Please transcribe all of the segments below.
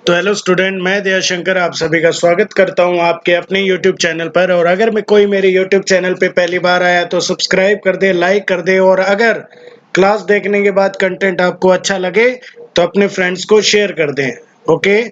तो hello student, मैं दयाशंकर आप सभी का स्वागत करता हूं आपके अपने YouTube चैनल पर। और अगर मैं कोई मेरे YouTube चैनल पे पहली बार आया तो सब्सक्राइब कर दे, लाइक कर दे, और अगर क्लास देखने के बाद कंटेंट आपको अच्छा लगे तो अपने फ्रेंड्स को शेयर कर दें। ओके,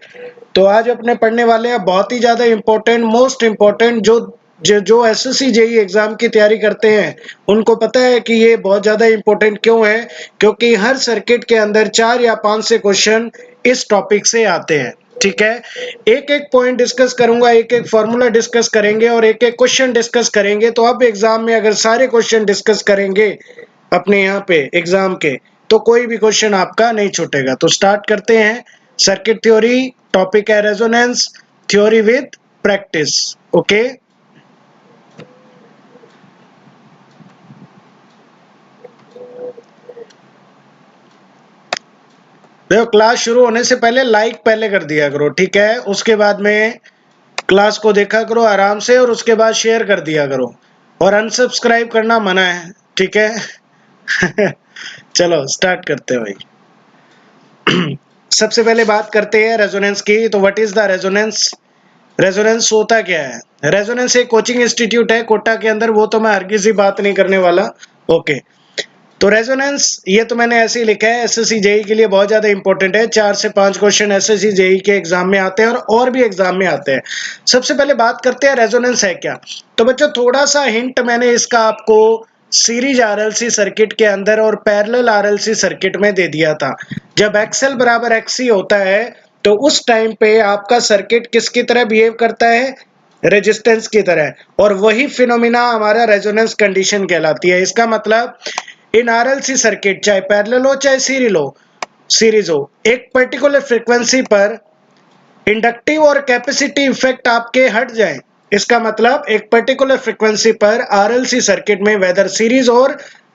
तो आज अपने पढ़ने वाले हैं बहुत ही ज़्यादा इम्पोर्टेंट, मोस्ट इम्पोर्टेंट, जो एसएससी जेई एग्जाम की तैयारी करते हैं उनको पता है कि ये बहुत ज़्यादा इम्पोर्टेंट क्यों है, क्योंकि हर सर्किट के अंदर 4 या 5 से क्वेश्चन इस टॉपिक से आते हैं। ठीक है, एक एक पॉइंट डिस्कस करूंगा, एक एक फॉर्मूला डिस्कस करेंगे और एक एक क्वेश्चन डिस्कस करेंगे। तो अब एग्जाम में अगर सारे क्वेश्चन डिस्कस करेंगे अपने यहाँ पे एग्जाम के, तो कोई भी क्वेश्चन आपका नहीं छूटेगा। तो स्टार्ट करते हैं। सर्किट थ्योरी, टॉपिक है resonance theory with practice. Okay, देखो क्लास शुरू होने से पहले लाइक पहले कर दिया करो, ठीक है। उसके बाद में क्लास को देखा करो आराम से, और उसके बाद शेयर कर दिया करो, और अनसब्सक्राइब करना मना है, ठीक है। चलो स्टार्ट करते हैं भाई। सबसे पहले बात करते हैं रेजोनेंस की। तो what is the resonance? Resonance होता क्या है? रेजोनेंस एक कोचिंग इंस्टीट्यूट है कोटा के अंदर, वो तो मैं हरगिज़ ही बात नहीं करने वाला। ओके, तो रेजोनेंस ये तो मैंने ऐसे ही लिखा है, एसएससी जेई के लिए बहुत ज्यादा इंपॉर्टेंट है। 4 से 5 क्वेश्चन एसएससी जेई के एग्जाम में आते हैं और भी एग्जाम में आते हैं। सबसे पहले बात करते हैं रेजोनेंस है क्या। तो बच्चों थोड़ा सा हिंट मैंने इसका आपको सीरीज आरएलसी सर्किट के अंदर और पैरेलल आरएलसी सर्किट में दे दिया था। जब एक्सएल बराबर एक्सी होता है तो उस टाइम पे आपका सर्किट किसकी तरह बिहेव करता है? रेजिस्टेंस की तरह। और वही फिनोमिना हमारा रेजोनेंस कंडीशन कहलाती है। इसका मतलब इन आरएलसी सर्किट, चाहे पैरेलल हो चाहे सीरीज हो, एक पर्टिकुलर फ्रीक्वेंसी पर इंडक्टिव और कैपेसिटी इफेक्ट आपके हट जाए। इसका मतलब एक पर्टिकुलर फ्रीक्वेंसी पर आरएलसी सर्किट में, वेदर सीरीज और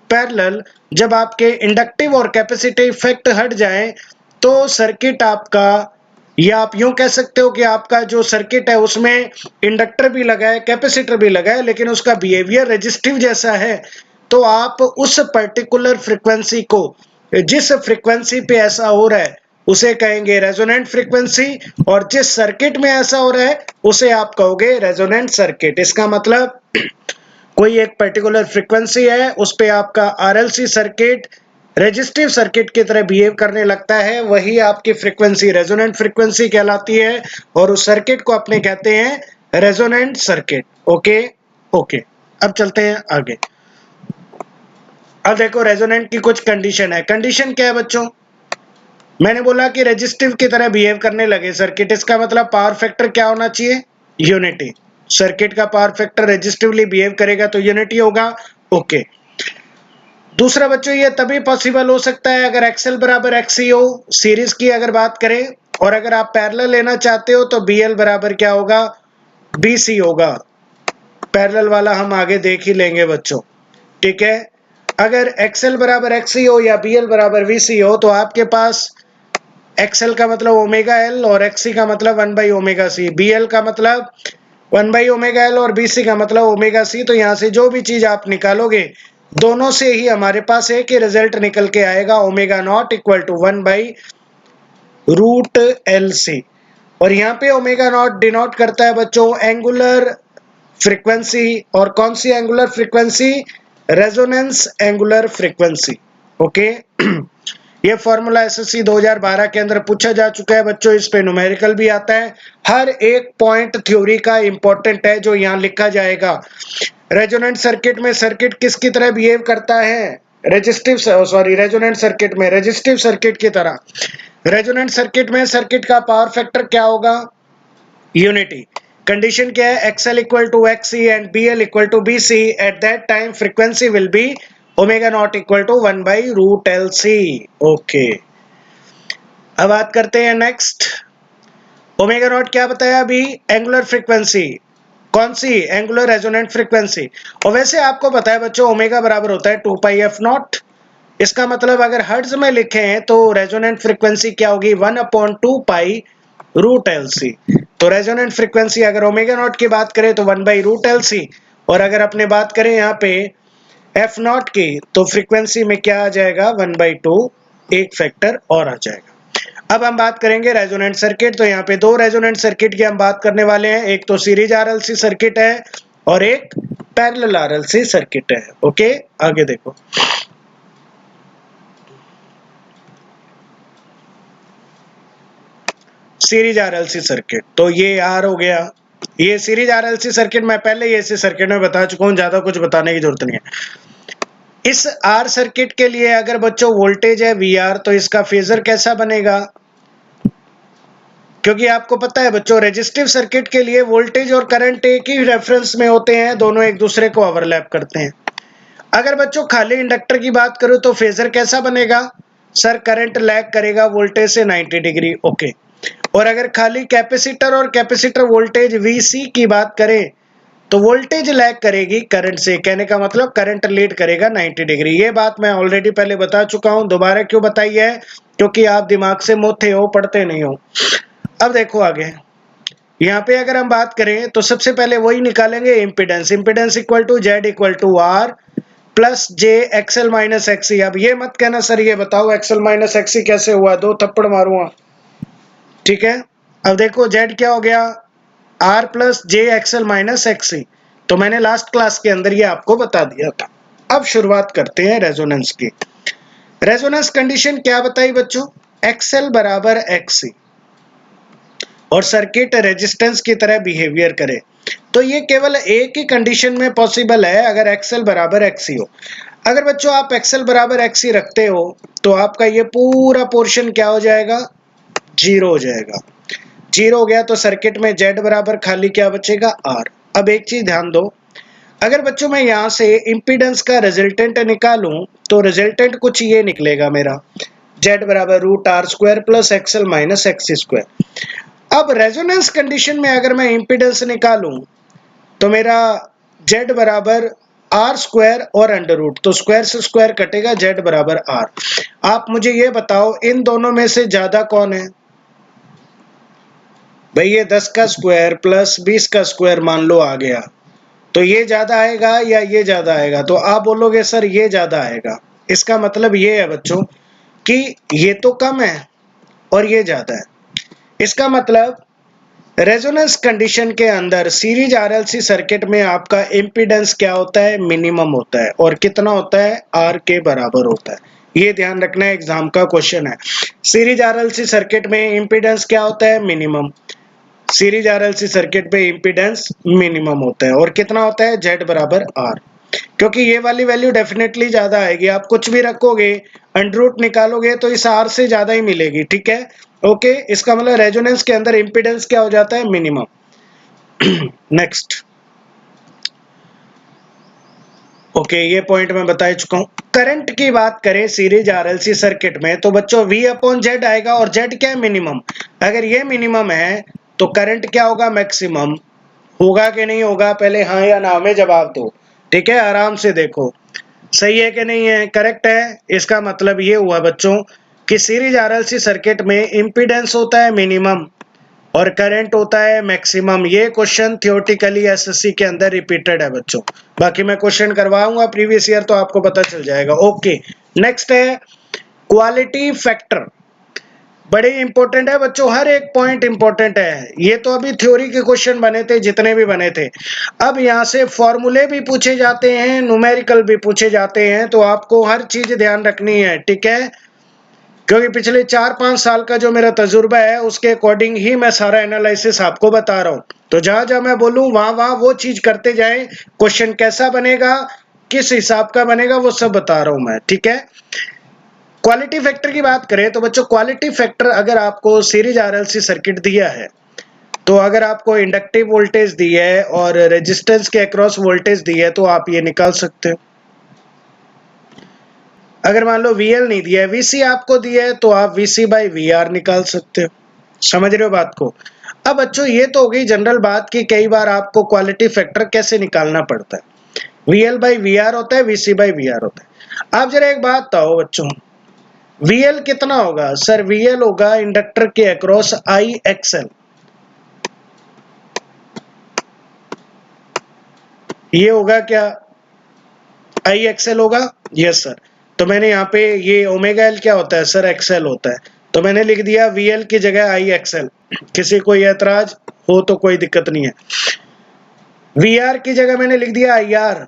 पैरेलल, जब आपके इंडक्टिव और कैपेसिटी इफेक्ट हट जाए तो सर्किट आपका, या आप यूं कह सकते हो कि आपका जो सर्किट है उसमें इंडक्टर भी लगा है, कैपेसिटर भी लगा है, लेकिन उसका बिहेवियर रेजिस्टिव जैसा है। तो आप उस पर्टिकुलर फ्रीक्वेंसी को, जिस फ्रीक्वेंसी पे ऐसा हो रहा है उसे कहेंगे रेजोनेंट फ्रीक्वेंसी, और जिस सर्किट में ऐसा हो रहा है उसे आप कहोगे रेजोनेंट सर्किट। इसका मतलब कोई एक पर्टिकुलर फ्रीक्वेंसी है, उस पे आपका आरएलसी सर्किट रेजिस्टिव सर्किट की तरह बिहेव करने लगता है, वही आपकी फ्रीक्वेंसी रेजोनेंट फ्रीक्वेंसी कहलाती है, और उस सर्किट को अपने कहते हैं रेजोनेंट सर्किट। ओके ओके, अब चलते हैं आगे। अब देखो रेजोनेंट की कुछ कंडीशन है। कंडीशन क्या है बच्चों? मैंने बोला कि रेजिस्टिव की तरह बिहेव करने लगे सर्किट, इसका मतलब पावर फैक्टर क्या होना चाहिए? यूनिटी। सर्किट का पावर फैक्टर रेजिस्टिवली बिहेव करेगा तो यूनिटी होगा। ओके, दूसरा बच्चों ये तभी पॉसिबल हो सकता है अगर एक्सएल बराबर एक्सी हो, सीरीज की अगर बात करें, और अगर आप पैरेलल लेना चाहते हो तो बीएल बराबर क्या होगा? बीसी होगा। पैरेलल वाला हम आगे देख ही लेंगे बच्चों, ठीक है। अगर एक्सएल बराबर एक्सी हो या बीएल बराबर वीसी हो तो आपके पास एक्सएल का मतलब ओमेगा एल और एक्सी का मतलब 1 बाई ओमेगा सी, बीएल का मतलब 1 बाई ओमेगा एल और बीसी का मतलब ओमेगा सी। तो यहाँ से जो भी चीज आप निकालोगे दोनों से ही हमारे पास एक ही रिजल्ट निकल के आएगा, omega not equal to 1 by root L C. और यहाँ पे ओमेगा नॉट डिनोट करता है बच्चों एंगुलर फ्रीक्वेंसी, और कौन सी angular frequency? Resonance angular frequency. Okay, ये फॉर्मूला एसएससी 2012 के अंदर पूछा जा चुका है बच्चों, इस पे न्यूमेरिकल भी आता है। हर एक पॉइंट थ्योरी का इंपॉर्टेंट है जो यहाँ लिखा जाएगा। रेजोनेंट सर्किट में सर्किट किसकी तरह बिहेव करता है? रेजोनेंट सर्किट में रेजिस्टिव सर्किट की तरह। रेजोनेंट सर्किट में सर्किट का पावर फैक्टर क्या होगा? यूनिटी। कंडीशन क्या है? XL equal to XC and BL equal to BC, at that time frequency will be omega not equal to 1 by root L C. Okay, अब बात करते हैं नेक्स्ट। ओमेगा नॉट क्या बताया अभी? Angular frequency. कौन सी? Angular resonant frequency. और वैसे आपको पता है बच्चों ओमेगा बराबर होता है 2 पाई एफ नॉट। इसका मतलब अगर हर्ट्ज में लिखे हैं तो रेजोनेंट फ्रीक्वेंसी क्या होगी? 1/2 पाई रूट एल सी। तो रेजोनेंट फ्रीक्वेंसी अगर ओमेगा नॉट की बात करें तो 1 बाई रूट एल सी, और अगर अपने बात करें यहाँ पे एफ नॉट की तो फ्रीक्वेंसी में क्या आ जाएगा? 1/2, एक फैक्टर और आ जाएगा। अब हम बात करेंगे रेजोनेंट सर्किट। तो यहाँ पे दो रेजोनेंट सर्किट की हम बात करने वाले हैं, एक तो सीरीज आरएलसी सर्किट है और एक पैरेलल आरएलसी सर्किट है। ओके, आगे देखो। सीरीज आरएलसी सर्किट, तो ये आर हो गया, ये सीरीज आरएलसी सर्किट मैं पहले ही ऐसे सर्किट में बता चुका हूं, ज्यादा कुछ बताने की जरूरत नहीं है। इस आर सर्किट के लिए अगर बच्चों वोल्टेज है वी आर, तो इसका फेजर कैसा बनेगा? क्योंकि आपको पता है बच्चों, रेजिस्टिव सर्किट के लिए वोल्टेज और करंट एक ही रेफरेंस में होते हैं, दोनों एक दूसरे को ओवरलैप करते हैं। अगर बच्चों खाली इंडक्टर की बात करूं तो फेजर कैसा बनेगा? सर करंट लैग करेगा वोल्टेज से 90 डिग्री। ओके, और अगर खाली कैपेसिटर और कैपेसिटर वोल्टेज वीसी की बात करें तो वोल्टेज लैग करेगी करंट से, कहने का मतलब करंट लीड करेगा 90 डिग्री। ये बात मैं ऑलरेडी पहले बता चुका हूं, दोबारा क्यों बताई है? क्योंकि आप दिमाग से मोथे हो, पढ़ते नहीं हो। अब देखो आगे, यहाँ पे अगर हम बात करें तो सबसे पहले वही निकालेंगे impedance. Impedance equal to Z equal to R plus J XL minus XC. अब ये मत कहना सर ये बताओ एक्सएल माइनस एक्सी कैसे हुआ, दो थप्पड़ मारूंगा। ठीक है, अब देखो जेड क्या हो गया, R plus J XL minus XC. तो मैंने लास्ट क्लास के अंदर ये आपको बता दिया था। अब शुरुआत करते हैं रेजोनेंस की। रेजोनेंस कंडीशन क्या बताई बच्चों? एक्सएल बराबर एक्सी और सर्किट रेजिस्टेंस की तरह बिहेवियर करे। तो ये केवल एक ही कंडीशन में पॉसिबल है, अगर एक्सएल बराबर एक्सी हो। अगर बच्चों आप एक्सएल बराबर एक्सी रखते हो तो आपका ये पूरा पोर्शन क्या हो जाएगा? जीरो हो जाएगा। जीरो हो गया तो सर्किट में जेड बराबर खाली क्या बचेगा? आर। अब एक चीज ध्यान दो, अगर बच्चों मैं यहां से इंपीडेंस का रिजल्टेंट निकालूं तो रिजल्टेंट कुछ ये निकलेगा मेरा, जेड बराबर root R square plus XL minus XC square. अब रेजोनेंस कंडीशन में अगर मैं इंपीडेंस निकालूं तो मेरा जेड बराबर आर स्क्वायर और अंडर रूट, तो स्क्वायर से स्क्वायर कटेगा, जेड बराबर आर। आप मुझे ये बताओ इन दोनों में से ज्यादा कौन है? भाई ये 10 का स्क्वायर प्लस 20 का स्क्वायर मान लो आ गया, तो ये ज्यादा आएगा या ये ज्यादा आएगा? तो आप बोलोगे सर ये ज्यादा आएगा। इसका मतलब ये है बच्चों कि ये तो कम है और ये ज्यादा है। इसका मतलब रेजोनेंस कंडीशन के अंदर सीरीज आरएलसी सर्किट में आपका इंपीडेंस क्या होता है? मिनिमम होता है। और कितना होता है? आर के बराबर होता है। ये ध्यान रखना है, एग्जाम का क्वेश्चन है। सीरीज आरएलसी सर्किट में इंपीडेंस क्या होता है? मिनिमम। सीरीज आरएलसी सर्किट पे इंपीडेंस मिनिमम होता है और कितना होता है? जेड बराबर आर। क्योंकि ये वाली वैल्यू डेफिनेटली ज्यादा आएगी, आप कुछ भी रखोगे अंडर रूट निकालोगे तो इस आर से ज्यादा ही मिलेगी। ठीक है, ओके, इसका मतलब रेजोनेंस के अंदर इंपीडेंस क्या हो जाता है? मिनिमम। नेक्स्ट, ओके, ये पॉइंट मैं बता चुका हूं। करंट की बात करें सीरीज आरएलसी सर्किट में तो बच्चों V अपॉन जेड आएगा, और जेड क्या है? मिनिमम। अगर ये मिनिमम है तो करंट क्या होगा? मैक्सिमम। होगा कि नहीं होगा? पहले हाँ या ना में जवाब दो। ठीक है, आराम से देखो सही है कि नहीं है, करेक्ट है। इसका मतलब ये हुआ बच्चों कि सीरीज आरएलसी सर्किट में इंपीडेंस होता है मिनिमम और करंट होता है मैक्सिमम। ये क्वेश्चन थियोरेटिकली एसएससी के अंदर रिपीटेड है बच्चों, बाकी मैं क्वेश्चन करवाऊंगा प्रीवियस ईयर तो आपको पता चल जाएगा। ओके, नेक्स्ट है क्वालिटी फैक्टर। बड़े इंपॉर्टेंट है बच्चों, हर एक पॉइंट इंपॉर्टेंट है। ये तो अभी थ्योरी के क्वेश्चन बने थे जितने भी बने थे। अब यहाँ से फॉर्मूले भी पूछे जाते हैं, न्यूमेरिकल भी पूछे जाते हैं, तो आपको हर चीज ध्यान रखनी है। ठीक है, क्योंकि पिछले 4-5 साल का जो मेरा तजुर्बा है उसके अकॉर्डिंग ही मैं सारा एनालिसिस आपको बता रहा हूँ। तो जहां जहां मैं बोलूं वहां वहां वो चीज करते जाए। क्वेश्चन कैसा बनेगा, किस हिसाब का बनेगा, वो सब बता रहा हूं मैं। ठीक है, क्वालिटी फैक्टर की बात करें तो बच्चों क्वालिटी फैक्टर अगर आपको सीरीज आरएलसी सर्किट दिया है तो अगर आपको इंडक्टिव वोल्टेज दी है और रेजिस्टेंस के अक्रॉस वोल्टेज दी है तो आप ये निकाल सकते हो। अगर मान लो VL नहीं दिया है, VC आपको दिया है, तो आप VC बाई VR निकाल सकते हो। समझ रहे हो बात को? अब बच्चों ये तो हो गई जनरल बात कि कई बार आपको क्वालिटी फैक्टर कैसे निकालना पड़ता है। VL बाई VR होता है, VC बाई VR होता है। आप जरा एक बात बताओ बच्चों, VL कितना होगा? सर VL होगा इंडक्टर के अक्रॉस IXL। ये होगा क्या? IXL होगा। Yes sir. तो मैंने यहाँ पे ये ओमेगा L क्या होता है? सर XL होता है। तो मैंने लिख दिया VL की जगह IXL। किसी को ऐतराज हो तो कोई दिक्कत नहीं है। VR की जगह मैंने लिख दिया IR।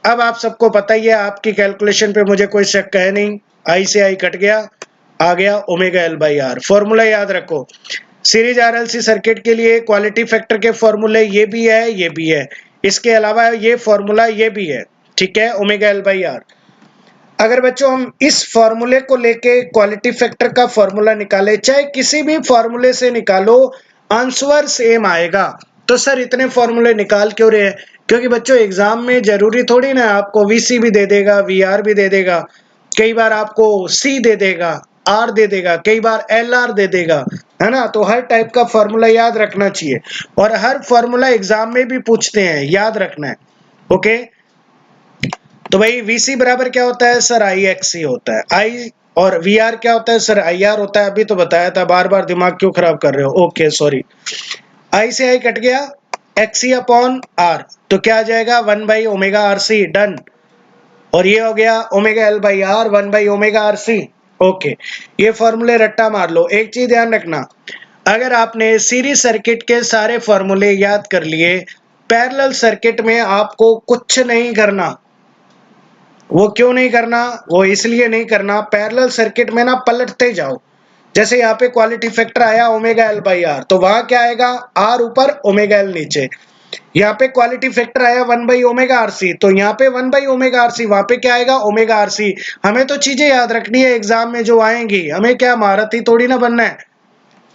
अब आप सबको पता ही है, आपकी कैलकुलेशन पे मुझे कोई शक है नहीं, I से I कट गया, आ गया omega L by R। Formula याद रखो, सीरीज RLC सर्किट के लिए क्वालिटी फैक्टर के फॉर्मूले ये भी है, ये भी है, इसके अलावा ये फॉर्मूला ये भी है, ठीक है, ओमेगा L बाई R। अगर बच्चों हम इस फॉर्मूले को लेके क्वालिटी फैक्टर का फॉर्मूला निकाले, चाहे किसी भी फॉर्मूले से निकालो, आंसर सेम आएगा। तो सर इतने फॉर्मूले निकाल क्यों रहे हैं? क्योंकि बच्चों एग्जाम में जरूरी थोड़ी ना आपको VC भी दे देगा, VR भी दे देगा, कई बार आपको C दे देगा, R दे देगा, कई बार LR दे देगा, है ना। तो हर टाइप का फॉर्मूला याद रखना चाहिए, और हर फॉर्मूला एग्जाम में भी पूछते हैं, याद रखना है। ओके, तो भाई VC बराबर क्या होता है सर? IXC होता है। I और VR क्या होता है सर? IR होता है। अभी तो बताया था, बार बार दिमाग क्यों खराब कर रहे हो? Okay sorry. I से I कट गया, XC अपॉन R, तो क्या आ जाएगा? 1 बाई ओमेगा RC, डन। और ये हो गया omega L by R 1 by omega RC। Okay, ये फॉर्मूले रट्टा मार लो। एक चीज ध्यान रखना, अगर आपने सीरीज सर्किट के सारे फॉर्मूले याद कर लिए, पैरेलल सर्किट में आपको कुछ नहीं करना। वो क्यों नहीं करना? वो इसलिए नहीं करना, पैरेलल सर्किट में ना पलटते जाओ। जैसे यहाँ पे क्वालिटी फैक्टर आया ओमेगा L बाई R, तो वहां क्या आएगा? R ऊपर ओमेगा L नीचे। यहाँ पे क्वालिटी फैक्टर आया 1 बाई ओमेगा RC, तो यहाँ पे 1 बाई ओमेगा RC, वहां पे क्या आएगा? Omega RC। हमें तो चीजें याद रखनी है एग्जाम में जो आएंगी, हमें क्या महारथी थोड़ी ना बनना है,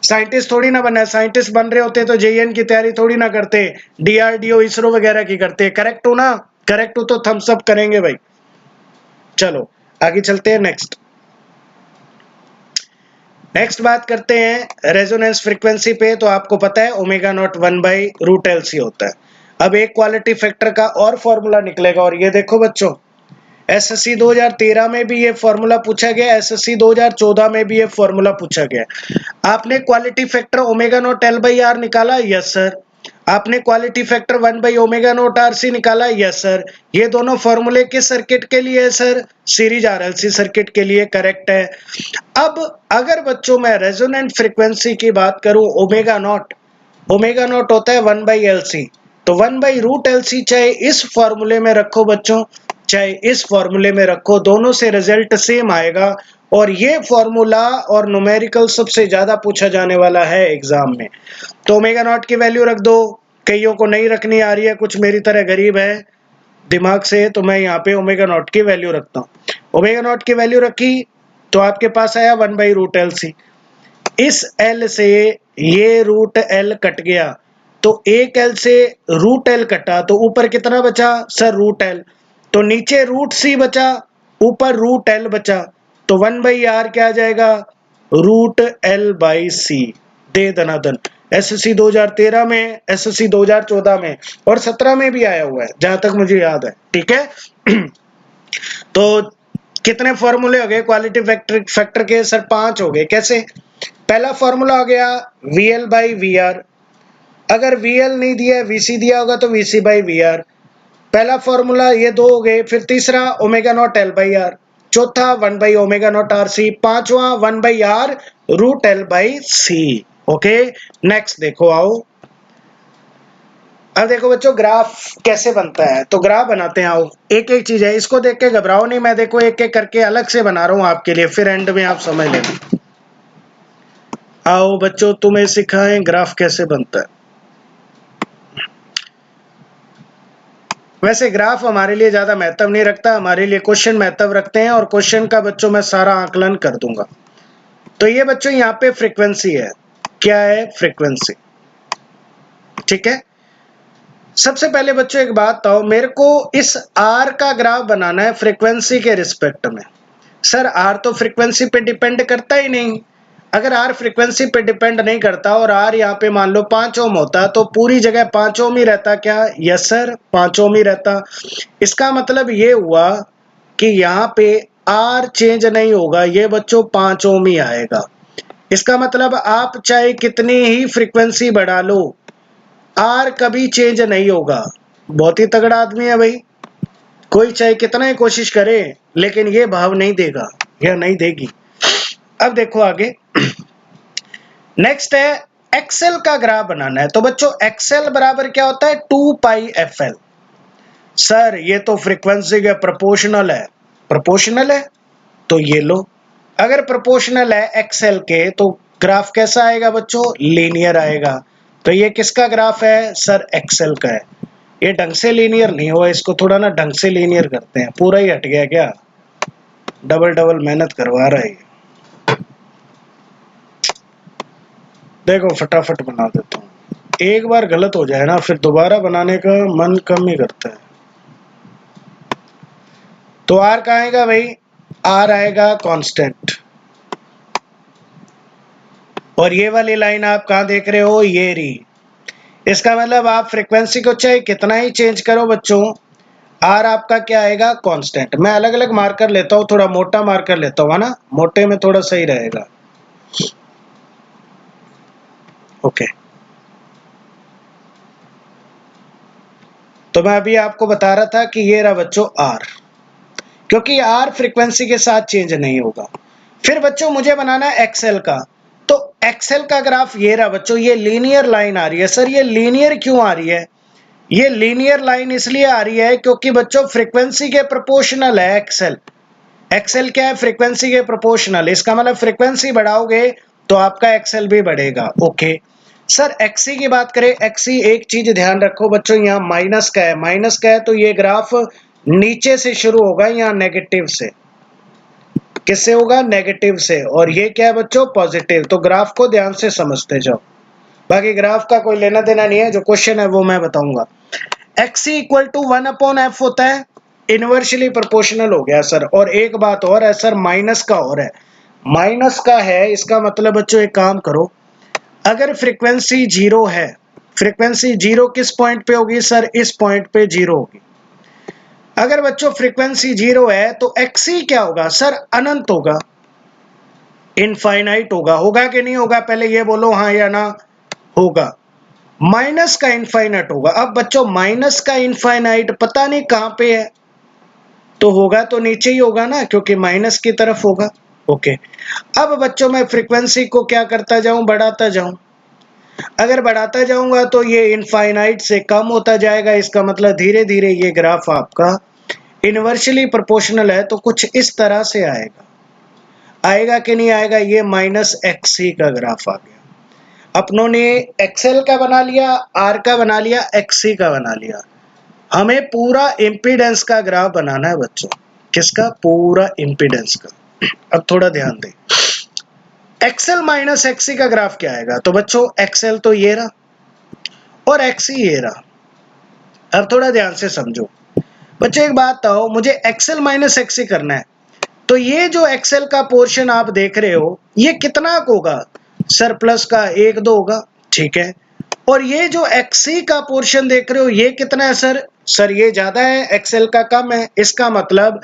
साइंटिस्ट थोड़ी ना बनना है। साइंटिस्ट बन रहे होते तो JEN की तैयारी थोड़ी ना करते, DRDO इसरो वगैरह की करते। करेक्ट हो ना? करेक्ट हो तो थम्स अप करेंगे भाई। चलो आगे चलते हैं। नेक्स्ट बात करते हैं रेजोनेंस फ्रीक्वेंसी पे। तो आपको पता है omega naught 1 by root LC होता है। अब एक क्वालिटी फैक्टर का और फॉर्मूला निकलेगा, और ये देखो बच्चों, SSC 2013 में भी ये फॉर्मूला पूछा गया, SSC 2014 में भी ये फॉर्मूला पूछा गया। आपने quality factor omega not L by R निकाला? Yes sir. आपने quality factor 1 by omega not RC निकाला? Yes sir. ये दोनों फॉर्मूले किस सर्किट के लिए है सर? सीरीज RLC सर्किट के लिए, करेक्ट है। अब अगर बच्चों मैं रेजोनेंट फ्रीक्वेंसी की बात करूं, ओमेगा नॉट होता है 1 बाई LC, तो 1 बाई रूट LC चाहे इस फॉर्मूले में रखो बच्चों, चाहे इस फॉर्मूले में रखो, दोनों से रिजल्ट सेम आएगा। और ये फॉर्मूला और न्यूमेरिकल सबसे ज्यादा पूछा जाने वाला है एग्जाम में। तो ओमेगा नॉट की वैल्यू रख दो। कईयों को नहीं रखनी आ रही है, कुछ मेरी तरह गरीब है दिमाग से, तो मैं यहाँ पे ओमेगा नॉट की वैल्यू रखता हूँ। ओमेगा नॉट की वैल्यू रखी तो आपके पास आया 1 बाई रूट LC। इस L से ये रूट L कट गया, तो एक L से रूट L कटा, तो ऊपर कितना बचा सर? Root L। तो नीचे रूट C बचा, ऊपर रूट L बचा, तो 1 बाई R क्या आ जाएगा? Root L by C। दे दनादन। SSC 2013 में, SSC 2014 में और 17 में भी आया हुआ है जहां तक मुझे याद है, ठीक है। तो कितने फॉर्मूले हो गए क्वालिटी फैक्टर के सर? 5 हो गए। कैसे? पहला फॉर्मूला हो गया VL बाई VR। अगर VL नहीं दिया है, VC दिया होगा तो VC बाई VR। पहला फॉर्मूला ये 2 हो गए। फिर तीसरा omega not L by R, चौथा 1 बाई ओमेगा नॉट RC, पांचवा 1 by R root L by C। Okay, next देखो, आओ अब देखो बच्चों ग्राफ कैसे बनता है। तो ग्राफ बनाते हैं, आओ। एक एक चीज है, इसको देख के घबराओ नहीं, मैं देखो एक एक करके अलग से बना रहा हूं आपके लिए, फिर एंड में आप समझ लेना। आओ बच्चों तुम्हें सिखाएं ग्राफ कैसे बनता है। वैसे ग्राफ हमारे लिए ज्यादा महत्व नहीं रखता, हमारे लिए क्वेश्चन महत्व रखते हैं, और क्वेश्चन का बच्चों मैं सारा आकलन कर दूंगा। तो ये बच्चों यहाँ पे फ्रीक्वेंसी है। क्या है? फ्रीक्वेंसी, ठीक है। सबसे पहले बच्चों एक बात बताओ, मेरे को इस R का ग्राफ बनाना है फ्रीक्वेंसी के रिस्पेक्ट में। सर R तो फ्रीक्वेंसी पे डिपेंड करता ही नहीं। अगर R फ्रीक्वेंसी पे डिपेंड नहीं करता और R यहाँ पे मान लो 5 ओम होता, तो पूरी जगह 5 ओम ही रहता क्या? यस सर, 5 ओम ही रहता। इसका मतलब ये हुआ कि यहाँ पे R चेंज नहीं होगा, ये बच्चों 5 ओम ही आएगा। इसका मतलब आप चाहे कितनी ही फ्रीक्वेंसी बढ़ा लो, R कभी चेंज नहीं होगा। बहुत ही तगड़ा आदमी है भाई, कोई चाहे कितना ही कोशिश करे लेकिन ये भाव नहीं देगा या नहीं देगी। अब देखो आगे नेक्स्ट है एक्सेल का ग्राफ बनाना है। तो बच्चों एक्सेल बराबर क्या होता है 2πfl। सर ये तो फ्रीक्वेंसी के प्रोपोर्शनल है। प्रोपोर्शनल है तो ये लो, अगर प्रोपोर्शनल है एक्सेल के तो ग्राफ कैसा आएगा बच्चों, लीनियर आएगा। तो ये किसका ग्राफ है सर, एक्सेल का है। ये ढंग से लीनियर नहीं हुआ, इसको थोड़ा ना ढंग से लीनियर करते हैं। पूरा ही हट गया क्या, डबल डबल मेहनत करवा रहा है। देखो फटाफट बना देता हूँ, एक बार गलत हो जाए ना फिर दोबारा बनाने का मन कम ही करता है। तो आर कहाँ आएगा भाई, आर आएगा कांस्टेंट। और ये वाली लाइन आप कहाँ देख रहे हो, ये रही। इसका मतलब आप फ्रीक्वेंसी को चाहे कितना ही चेंज करो बच्चों, आर आपका क्या आएगा, कांस्टेंट। मैं अलग अलग मार्कर लेता हूँ, थोड़ा मोटा मार्कर लेता हूँ, है ना, मोटे में थोड़ा सही रहेगा। ओके तो मैं अभी आपको बता रहा था कि ये रहा बच्चों आर, क्योंकि आर फ्रीक्वेंसी के साथ चेंज नहीं होगा। फिर बच्चों मुझे बनाना है एक्सेल का। तो एक्सेल का ग्राफ ये रहा बच्चों, ये लीनियर लाइन आ रही है। सर ये लीनियर क्यों आ रही है, ये लीनियर लाइन इसलिए आ रही है क्योंकि बच्चों फ्रीक्वेंसी के प्रोपोर्शनल है एक्सेल। एक्सेल क्या है, फ्रीक्वेंसी के प्रोपोर्शनल। इसका मतलब फ्रीक्वेंसी बढ़ाओगे तो आपका एक्सेल भी बढ़ेगा। ओके सर एक्सी की बात करें, एक्सी एक चीज ध्यान रखो बच्चों, यहाँ माइनस का है, माइनस का है तो ये ग्राफ नीचे से शुरू होगा, यहाँ नेगेटिव से। किससे होगा, नेगेटिव से। और ये क्या है बच्चों, पॉजिटिव। तो ग्राफ को ध्यान से समझते जाओ, बाकी ग्राफ का कोई लेना देना नहीं है, जो क्वेश्चन है वो मैं बताऊंगा। एक्सी इक्वल टू 1/f होता है, इनवर्सली प्रोपोर्शनल हो गया सर। और एक बात और है सर, माइनस का और है, माइनस का है इसका मतलब बच्चों एक काम करो, अगर फ्रीक्वेंसी जीरो है, फ्रीक्वेंसी जीरो किस पॉइंट पे होगी सर, इस पॉइंट पे जीरो होगी। अगर बच्चों फ्रीक्वेंसी जीरो है तो एक्सी क्या होगा सर, अनंत होगा, इनफाइनाइट होगा। होगा कि नहीं होगा, पहले ये बोलो हाँ या ना, होगा। माइनस का इनफाइनाइट होगा। अब बच्चों माइनस का इनफाइनाइट पता नहीं कहां पे है, तो होगा तो नीचे ही होगा ना, क्योंकि माइनस की तरफ होगा। ओके अब बच्चों मैं फ्रीक्वेंसी को क्या करता जाऊं, बढ़ाता जाऊं। अगर बढ़ाता जाऊंगा तो ये इनफाइनाइट से कम होता जाएगा, इसका मतलब धीरे धीरे ये ग्राफ आपका इनवर्सली प्रोपोर्शनल है, तो कुछ इस तरह से आएगा। आएगा कि नहीं आएगा, ये माइनस एक्सी का ग्राफ आ गया। अपनों ने एक्सेल का बना लिया, आर का बना लिया, एक्सी का बना लिया। हमें पूरा इम्पीडेंस का ग्राफ बनाना है बच्चों। किसका, पूरा इम्पीडेंस का। अब थोड़ा ध्यान दें, एक्सेल माइनस एक्सी का ग्राफ क्या आएगा। तो बच्चों एक्सेल तो ये रहा और एक्सी ये रहा। अब थोड़ा ध्यान से समझो बच्चों, एक बात बताओ, मुझे एक्सेल माइनस एक्सी करना है, तो ये जो एक्सेल का पोर्शन आप देख रहे हो ये कितना होगा सर, प्लस का 1 2 होगा, ठीक है। और ये जो एक्सी का पोर्शन देख रहे हो ये कितना है सर, सर ये ज्यादा है, एक्सेल का कम है। इसका मतलब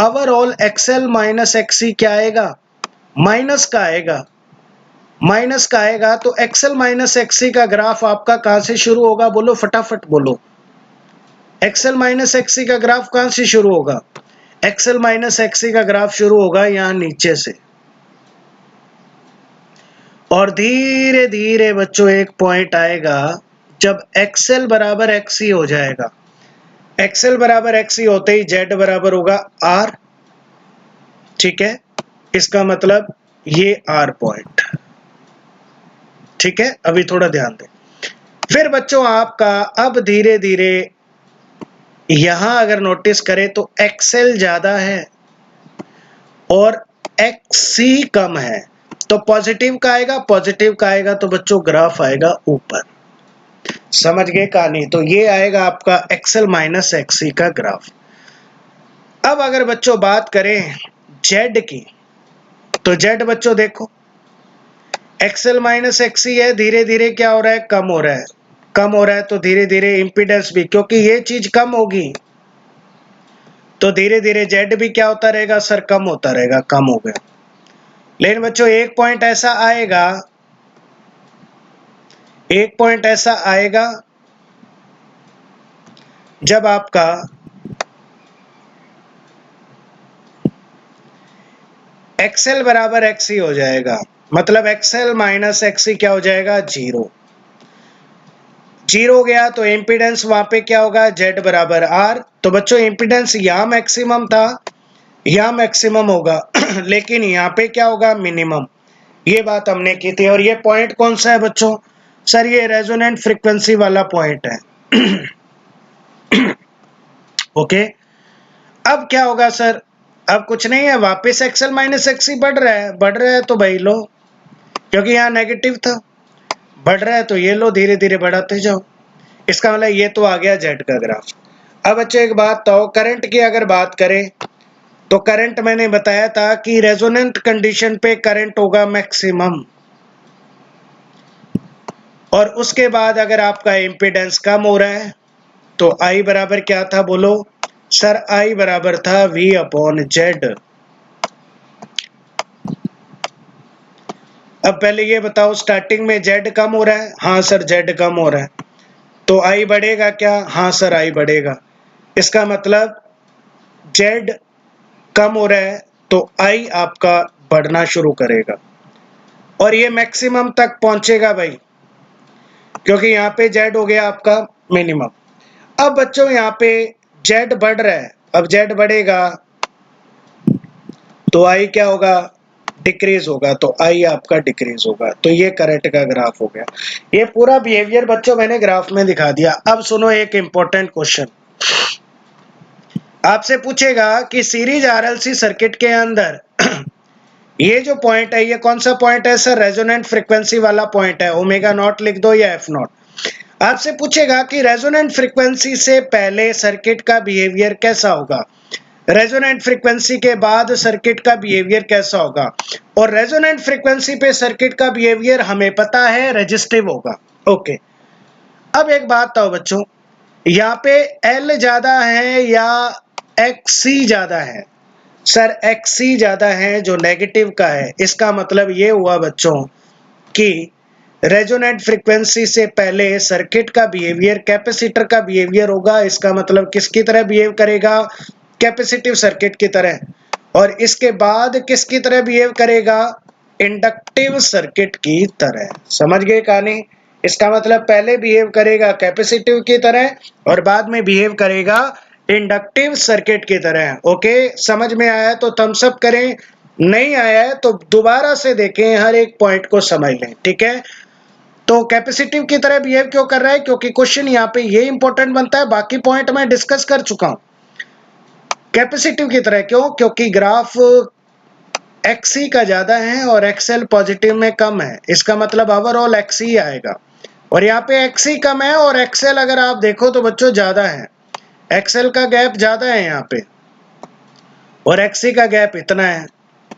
ओवरऑल एक्सेल माइनस एक्सी क्या आएगा, माइनस का आएगा, माइनस का आएगा। तो एक्सेल माइनस एक्सी का ग्राफ आपका कहां से शुरू होगा, बोलो फटाफट बोलो। एक्सेल माइनस एक्सी का ग्राफ कहां से शुरू होगा, एक्सेल माइनस एक्सी का ग्राफ शुरू होगा यहां नीचे से, और धीरे धीरे बच्चों एक पॉइंट आएगा जब एक्सेल बराबर एक्सी हो जाएगा। एक्सेल बराबर एक्सी होते ही जेड बराबर होगा आर, ठीक है। इसका मतलब ये आर पॉइंट, ठीक है। अभी थोड़ा ध्यान दें। फिर बच्चों आपका अब धीरे धीरे यहां अगर नोटिस करें तो एक्सेल ज्यादा है और एक्सी कम है, तो पॉजिटिव का आएगा, पॉजिटिव का आएगा तो बच्चों ग्राफ आएगा ऊपर। समझ गए कहानी, तो ये आएगा आपका एक्सेल माइनस एक्सी का ग्राफ। अब अगर बच्चों बात करें जेड की, तो जेड बच्चों देखो एक्सेल माइनस एक्सी है, धीरे धीरे क्या हो रहा है, कम हो रहा है। कम हो रहा है तो धीरे धीरे इंपीडेंस भी, क्योंकि ये चीज कम होगी तो धीरे धीरे जेड भी क्या होता रहेगा सर, कम होता रहेगा, कम हो गया। लेकिन बच्चों एक पॉइंट ऐसा आएगा, एक पॉइंट ऐसा आएगा जब आपका एक्सएल बराबर एक्सी हो जाएगा, मतलब एक्सएल माइनस एक्सी क्या हो जाएगा, जीरो। जीरो हो गया तो इम्पीडेंस वहां पे क्या होगा, जेड बराबर आर। तो बच्चों इम्पीडेंस यहाँ मैक्सिमम था, यहाँ मैक्सिमम होगा लेकिन यहाँ पे क्या होगा, मिनिमम। ये बात हमने की थी। और ये पॉइंट कौन सा है बच्चों, सर ये रेजोनेंट फ्रीक्वेंसी वाला पॉइंट है ओके। अब क्या होगा सर, अब कुछ नहीं है, वापस एक्सएल माइनस एक्सी बढ़ रहा है, बढ़ रहा है तो भाई लो, क्योंकि यहाँ नेगेटिव था, बढ़ रहा है तो ये लो, धीरे धीरे बढ़ाते जाओ। इसका मतलब ये तो आ गया जेड का ग्राफ। अब बच्चों एक बात तो, करंट की अगर बात करें तो करंट मैंने बताया था कि रेजोनेंट कंडीशन पे करंट होगा मैक्सिमम, और उसके बाद अगर आपका इम्पीडेंस कम हो रहा है तो आई बराबर क्या था बोलो सर, आई बराबर था वी अपॉन जेड। अब पहले ये बताओ, स्टार्टिंग में जेड कम हो रहा है, हाँ सर जेड कम हो रहा है, तो आई बढ़ेगा क्या, हाँ सर आई बढ़ेगा। इसका मतलब जेड कम हो रहा है तो आई आपका बढ़ना शुरू करेगा, और ये मैक्सिमम तक पहुंचेगा भाई, क्योंकि यहाँ पे जेड हो गया आपका मिनिमम। अब बच्चों यहाँ पे जेड बढ़ रहा है, अब जेड बढ़ेगा तो आई क्या होगा, डिक्रीज होगा, तो आई आपका डिक्रीज होगा। तो ये करंट का ग्राफ हो गया। ये पूरा बिहेवियर बच्चों मैंने ग्राफ में दिखा दिया। अब सुनो एक इंपॉर्टेंट क्वेश्चन, आपसे पूछेगा कि सीरीज आरएलसी सर्किट के अंदर ये जो पॉइंट है, ये कौन सा पॉइंट है सर, रेजोनेंट फ्रीक्वेंसी वाला पॉइंट है, ओमेगा नॉट लिख दो या एफ नॉट। आपसे पूछेगा कि रेजोनेंट फ्रीक्वेंसी से पहले सर्किट का बिहेवियर कैसा होगा, रेजोनेंट फ्रीक्वेंसी के बाद सर्किट का बिहेवियर कैसा होगा, और रेजोनेंट फ्रीक्वेंसी पे सर्किट का बिहेवियर हमें पता है रेजिस्टिव होगा। ओके, अब एक बात बताओ बच्चों, यहाँ पे एल ज्यादा है या एक्सी ज्यादा है, सर एक्सी ज्यादा है जो नेगेटिव का है। इसका मतलब ये हुआ बच्चों कि रेजोनेंट फ्रीक्वेंसी से पहले सर्किट का बिहेवियर कैपेसिटर का बिहेवियर होगा। इसका मतलब किसकी तरह बिहेव करेगा, कैपेसिटिव सर्किट की तरह, और इसके बाद किसकी तरह बिहेव करेगा, इंडक्टिव सर्किट की तरह। समझ गए कहानी, इसका मतलब पहले बिहेव करेगा कैपेसिटिव की तरह और बाद में बिहेव करेगा इंडक्टिव सर्किट की तरह। ओके, समझ में आया तो थम्स अप करें, नहीं आया है तो दोबारा से देखें, हर एक पॉइंट को समझ लें, ठीक है। तो कैपेसिटिव की तरह बिहेव क्यों कर रहा है, क्योंकि क्वेश्चन यहाँ पे ये इंपॉर्टेंट बनता है, बाकी पॉइंट मैं डिस्कस कर चुका हूं। कैपेसिटिव की तरह क्यों, क्योंकि ग्राफ एक्सी का ज्यादा है और एक्सएल पॉजिटिव में कम है, इसका मतलब ओवरऑल एक्सी आएगा, और यहाँ पे एक्सी कम है और एक्सएल अगर आप देखो तो बच्चों ज्यादा है, एक्सएल का गैप ज्यादा है यहाँ पे और एक्सी का गैप इतना है।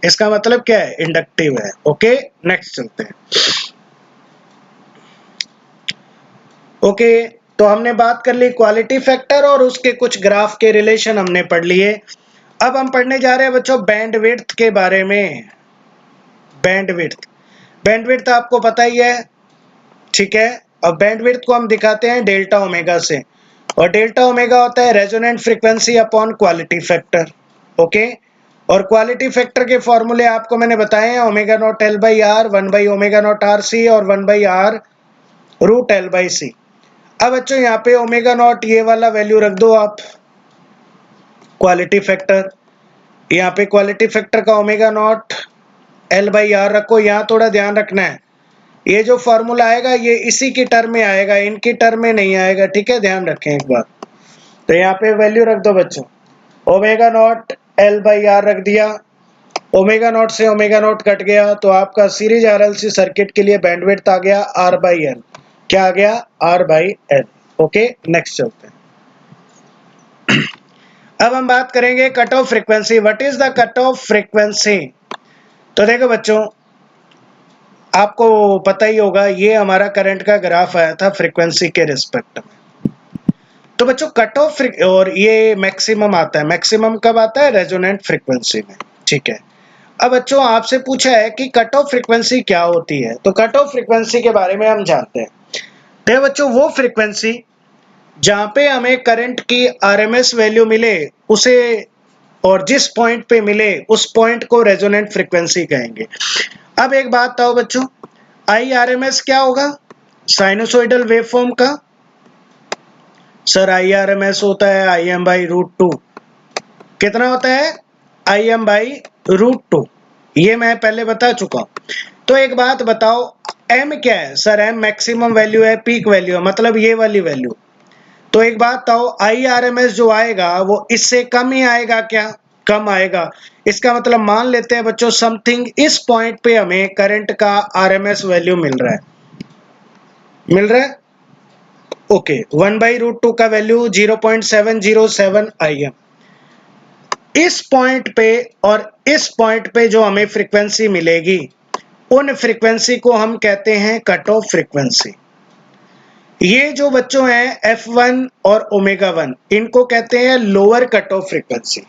इसका मतलब क्या है, इंडक्टिव है। ओके, नेक्स्ट चलते हैं। ओके, तो हमने बात कर ली क्वालिटी फैक्टर और उसके कुछ ग्राफ के रिलेशन हमने पढ़ लिए। अब हम पढ़ने जा रहे हैं बच्चों बैंडविड्थ के बारे में। बैंडविड्थ, बैंडविड्थ आपको पता ही है, ठीक है। अब बैंडविड्थ को हम दिखाते हैं डेल्टा ओमेगा से, और डेल्टा ओमेगा होता है resonant frequency upon quality factor. Okay, और क्वालिटी फैक्टर के फॉर्मूले आपको मैंने बताए हैं, omega not L by R, 1 by omega not R C और 1 by R root L by C. अब बच्चों यहाँ पे ओमेगा नॉट ये वाला वैल्यू रख दो आप, क्वालिटी फैक्टर, यहाँ पे क्वालिटी फैक्टर का omega not L by R रखो। यहाँ थोड़ा ध्यान रखना है, ये जो फॉर्मूला आएगा ये इसी की टर्म में आएगा, इनकी टर्म में नहीं आएगा, ठीक है, ध्यान रखें एक बार। तो यहाँ पे वैल्यू रख दो बच्चों, omega not L by R रख दिया, ओमेगा नॉट से ओमेगा नॉट कट गया तो आपका सीरीज आरएलसी सर्किट के लिए बैंडविड्थ आ गया आर बाई एल। क्या आ गया, R by L. Okay, next चलते हैं। अब हम बात करेंगे cut off frequency. What is the cut off frequency. तो देखो बच्चों, आपको पता ही होगा, ये हमारा करंट का ग्राफ आया था फ्रीक्वेंसी के रिस्पेक्ट में। तो बच्चों कट ऑफ और ये मैक्सिमम आता है, मैक्सिमम कब आता है, रेजोनेंट फ्रीक्वेंसी में, ठीक है। अब बच्चों आपसे पूछा है कि कट ऑफ फ्रीक्वेंसी क्या होती है, तो कट ऑफ फ्रीक्वेंसी के बारे में हम जानते हैं। तो बच्चों वो फ्रीक्वेंसी जहां पे हमें करंट की आरएमएस वैल्यू मिले उसे और जिस पॉइंट पे मिले उस पॉइंट को रेजोनेंट फ्रीक्वेंसी कहेंगे। अब एक बात बताओ बच्चों, IRMS क्या होगा साइनोसॉइडल वेवफॉर्म का? सर IRMS होता है Im/√2। कितना होता है? Im/√2। ये मैं पहले बता चुका हूं। तो एक बात बताओ, M क्या है? सर M मैक्सिमम वैल्यू है, पीक वैल्यू है, मतलब ये वाली वैल्यू। तो एक बात बताओ, IRMS जो आएगा वो इससे कम ही आएगा क्या? कम आएगा। इसका मतलब मान लेते हैं बच्चों समथिंग इस पॉइंट पे हमें करंट का RMS वैल्यू मिल रहा है। ओके, 1/√2 का वैल्यू 0.707 IM। इस पॉइंट पे और इस पॉइंट पे जो हमें फ्रीक्वेंसी मिलेगी, उन फ्रीक्वेंसी को हम कहते हैं कट ऑफ फ्रीक्वेंसी। ये जो बच्चों हैं F1 और ω1, इनको कहते हैं lower cut off frequency.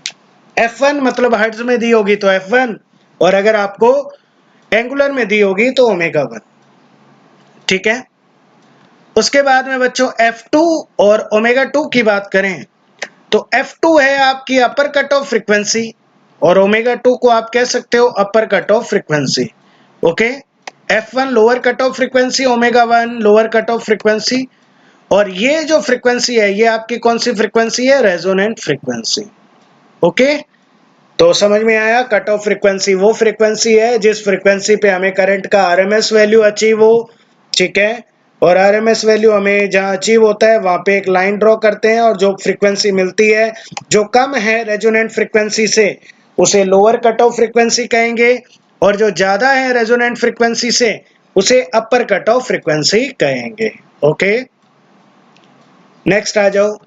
F1 मतलब हर्ट्ज में दी होगी तो F1, और अगर आपको एंगुलर में दी होगी तो ω1। ठीक है। उसके बाद में बच्चों F2 और ω2 की बात करें तो F2 है आपकी अपर कट ऑफ फ्रीक्वेंसी और ω2 को आप कह सकते हो upper cut off frequency. Okay, F1 lower cut off frequency, ω1 lower cut off frequency, और ये जो फ्रीक्वेंसी है ये आपकी कौन सी फ्रीक्वेंसी है? Resonant frequency. ओके, तो समझ में आया? कट ऑफ फ्रीक्वेंसी वो फ्रीक्वेंसी है जिस फ्रीक्वेंसी पे हमें करंट का RMS वैल्यू अचीव हो। ठीक है, और RMS वैल्यू हमें जहां अचीव होता है वहां पे एक लाइन ड्रॉ करते हैं, और जो फ्रीक्वेंसी मिलती है जो कम है रेजोनेंट फ्रीक्वेंसी से, उसे लोअर कट ऑफ फ्रीक्वेंसी कहेंगे, और जो ज्यादा है रेजोनेंट फ्रीक्वेंसी से उसे अपर कट ऑफ फ्रीक्वेंसी कहेंगे। ओके, नेक्स्ट आ जाओ।